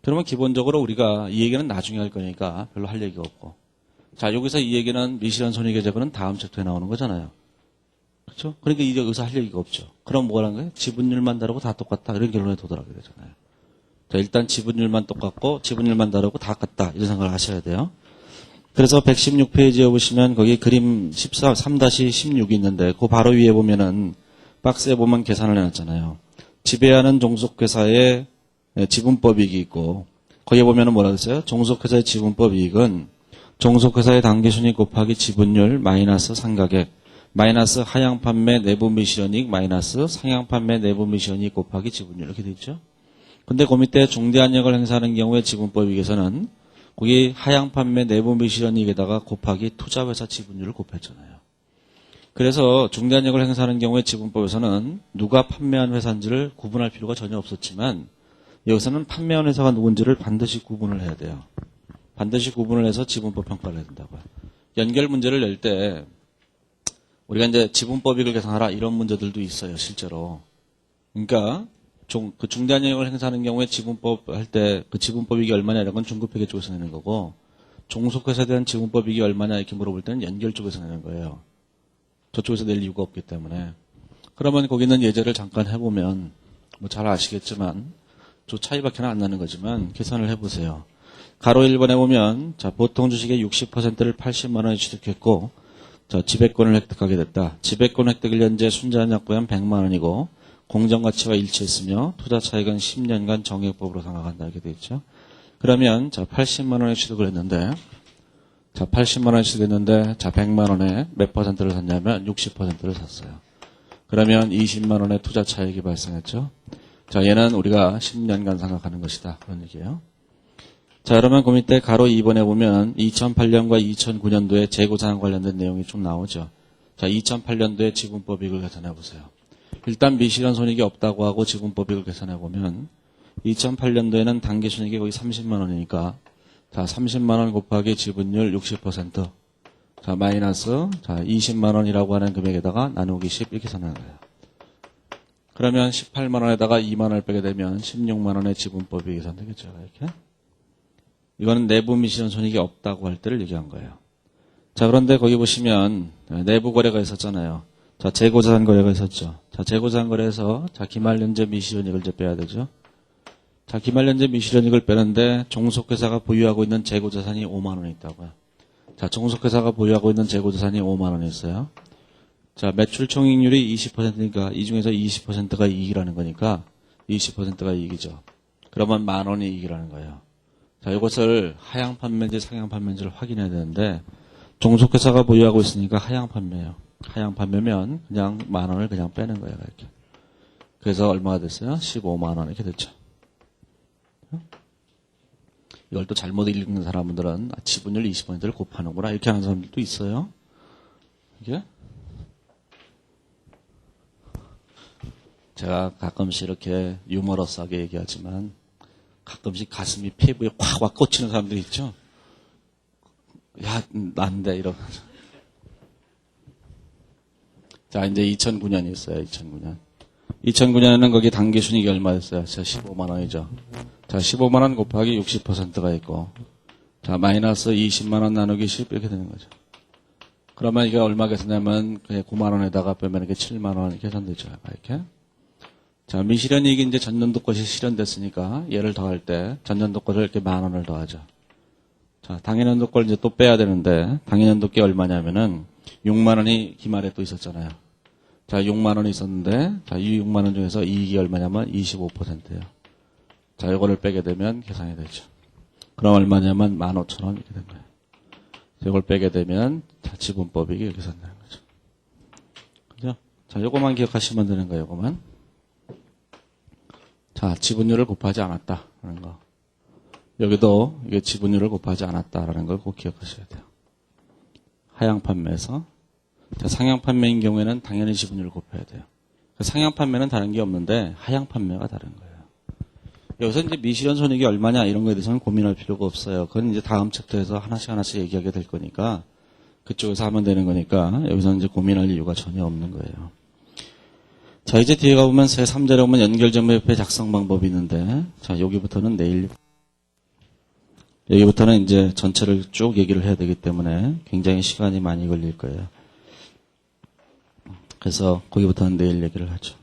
그러면 기본적으로 우리가 이 얘기는 나중에 할 거니까 별로 할 얘기가 없고. 자, 여기서 이 얘기는 미실현 손익의 제거는 다음 챕터에 나오는 거잖아요. 그렇죠? 그러니까 이제 여기서 할 얘기가 없죠. 그럼 뭐라는 거예요? 지분율만 다르고 다 똑같다. 이런 결론에 도달하게 되잖아요. 자, 일단 지분율만 똑같고 지분율만 다르고 다 같다. 이런 생각을 하셔야 돼요. 그래서 116페이지에 보시면 거기 그림 3-16이 있는데 그 바로 위에 보면은 박스에 보면 계산을 해놨잖아요. 지배하는 종속회사의 지분법 이익이 있고 거기에 보면은 뭐라 그랬어요? 종속회사의 지분법 이익은 종속회사의 당기순이익 곱하기 지분율 마이너스 상가액 마이너스 하향 판매 내부 미실현이익 마이너스 상향 판매 내부 미실현이익 곱하기 지분율 이렇게 돼 있죠. 근데 그 밑에 중대한역을 행사하는 경우에 지분법 이익에서는 거기 하향 판매 내부 미실현이익에다가 곱하기 투자회사 지분율을 곱했잖아요. 그래서 중대한역을 행사하는 경우에 지분법에서는 누가 판매한 회사인지를 구분할 필요가 전혀 없었지만 여기서는 판매한 회사가 누군지를 반드시 구분을 해야 돼요. 반드시 구분을 해서 지분법 평가를 해야 된다고요. 연결 문제를 낼 때 우리가 이제 지분법 이익을 계산하라 이런 문제들도 있어요, 실제로. 그러니까 그 중대한역을 행사하는 경우에 지분법 할 때 그 지분법 이익이 얼마냐 이런 건 중급회계 쪽에서 내는 거고 종속회사에 대한 지분법 이익이 얼마냐 이렇게 물어볼 때는 연결 쪽에서 내는 거예요. 저쪽에서 낼 이유가 없기 때문에. 그러면 거기는 예제를 잠깐 해보면 뭐 잘 아시겠지만 저 차이밖에 안 나는 거지만 계산을 해보세요. 가로 1번에 보면 자 보통 주식의 60%를 80만 원에 취득했고 자 지배권을 획득하게 됐다. 지배권 획득을 현재 순자한 약부연 100만 원이고 공정가치와 일치했으며 투자 차익은 10년간 정액법으로 상각한다 이렇게 돼 있죠. 그러면 자 80만 원에 취득을 했는데 자 80만 원에 취득했는데 자 100만 원에 몇 퍼센트를 샀냐면 60%를 샀어요. 그러면 20만 원의 투자 차익이 발생했죠. 자 얘는 우리가 10년간 상각하는 것이다 그런 얘기예요. 자 그러면 그 밑에 가로 2번에 보면 2008년과 2009년도에 재고자산 관련된 내용이 좀 나오죠. 자 2008년도에 지분법 이익을 계산해 보세요. 일단 미실현 손익이 없다고 하고 지분법 이익을 계산해 보면 2008년도에는 당기순이익이 거의 30만 원이니까 자 30만 원 곱하기 지분율 60% 자 마이너스 자 20만 원이라고 하는 금액에다가 나누기 10 이렇게 계산하는 거예요. 그러면 18만 원에다가 2만 원을 빼게 되면 16만 원의 지분법 이익이 계산되겠죠. 이렇게. 이거는 내부 미실현 손익이 없다고 할 때를 얘기한 거예요. 자 그런데 거기 보시면 내부 거래가 있었잖아요. 자, 재고자산 거래가 있었죠. 자, 재고자산 거래에서, 자, 기말연재 미실현익을 이제 빼야 되죠. 자, 기말연재 미실현익을 빼는데, 종속회사가 보유하고 있는 재고자산이 5만 원이 있다고요. 자, 종속회사가 보유하고 있는 재고자산이 5만 원이 있어요. 자, 매출 총이익률이 20%니까, 이 중에서 20%가 이익이라는 거니까, 20%가 이익이죠. 그러면 만 원이 이익이라는 거예요. 자, 이것을 하향 판매인지 상향 판매인지를 확인해야 되는데, 종속회사가 보유하고 있으니까 하향 판매예요. 하향 판매면 그냥 만 원을 그냥 빼는 거예요. 이렇게. 그래서 얼마가 됐어요? 15만 원 이렇게 됐죠. 이걸 또 잘못 읽는 사람들은 지분율 20%를 곱하는구나 이렇게 하는 사람들도 있어요. 이게 제가 가끔씩 이렇게 유머러스하게 얘기하지만 가끔씩 가슴이 피부에 확 꽂히는 사람들이 있죠. 야, 난데 이러면서. 자, 이제 2009년이 있어요. 2009년. 2009년에는 거기 당기순이익이 얼마였어요? 15만 원이죠. 자, 자, 15만 원 곱하기 60%가 있고, 자, 마이너스 20만 원 나누기 10 이렇게 되는 거죠. 그러면 이게 얼마 계산하면 9만 원에다가 빼면 이렇게 7만 원 계산되죠. 이렇게. 자, 미실현이익이 이제 전년도 것이 실현됐으니까 얘를 더할 때 전년도 것을 이렇게 만 원을 더하죠. 자, 당연연도 걸 이제 또 빼야 되는데 당연연도 게 얼마냐면은 6만 원이 기말에 또 있었잖아요. 자, 6만 원이 있었는데 자, 이 6만 원 중에서 이익이 얼마냐면 25%예요. 자, 이거를 빼게 되면 계산이 되죠. 그럼 얼마냐면 15,000원 이렇게 된 거예요. 이걸 빼게 되면 자치분법이 이렇게 계산되는 거죠. 그죠? 자, 요거만 기억하시면 되는 거예요. 요거만. 자, 지분율을 곱하지 않았다라는 거. 여기도 이게 지분율을 곱하지 않았다라는 걸 꼭 기억하셔야 돼요. 하향 판매에서. 자, 상향 판매인 경우에는 당연히 지분율을 곱해야 돼요. 상향 판매는 다른 게 없는데 하향 판매가 다른 거예요. 여기서 이제 미실현 손익이 얼마냐 이런 거에 대해서는 고민할 필요가 없어요. 그건 이제 다음 챕터에서 하나씩 얘기하게 될 거니까 그쪽에서 하면 되는 거니까 여기서 이제 고민할 이유가 전혀 없는 거예요. 자, 이제 뒤에 가보면 세 3자로 보면 연결점협회 작성 방법이 있는데 자, 여기부터는 내일 여기부터는 이제 전체를 쭉 얘기를 해야 되기 때문에 굉장히 시간이 많이 걸릴 거예요. 그래서 거기부터는 내일 얘기를 하죠.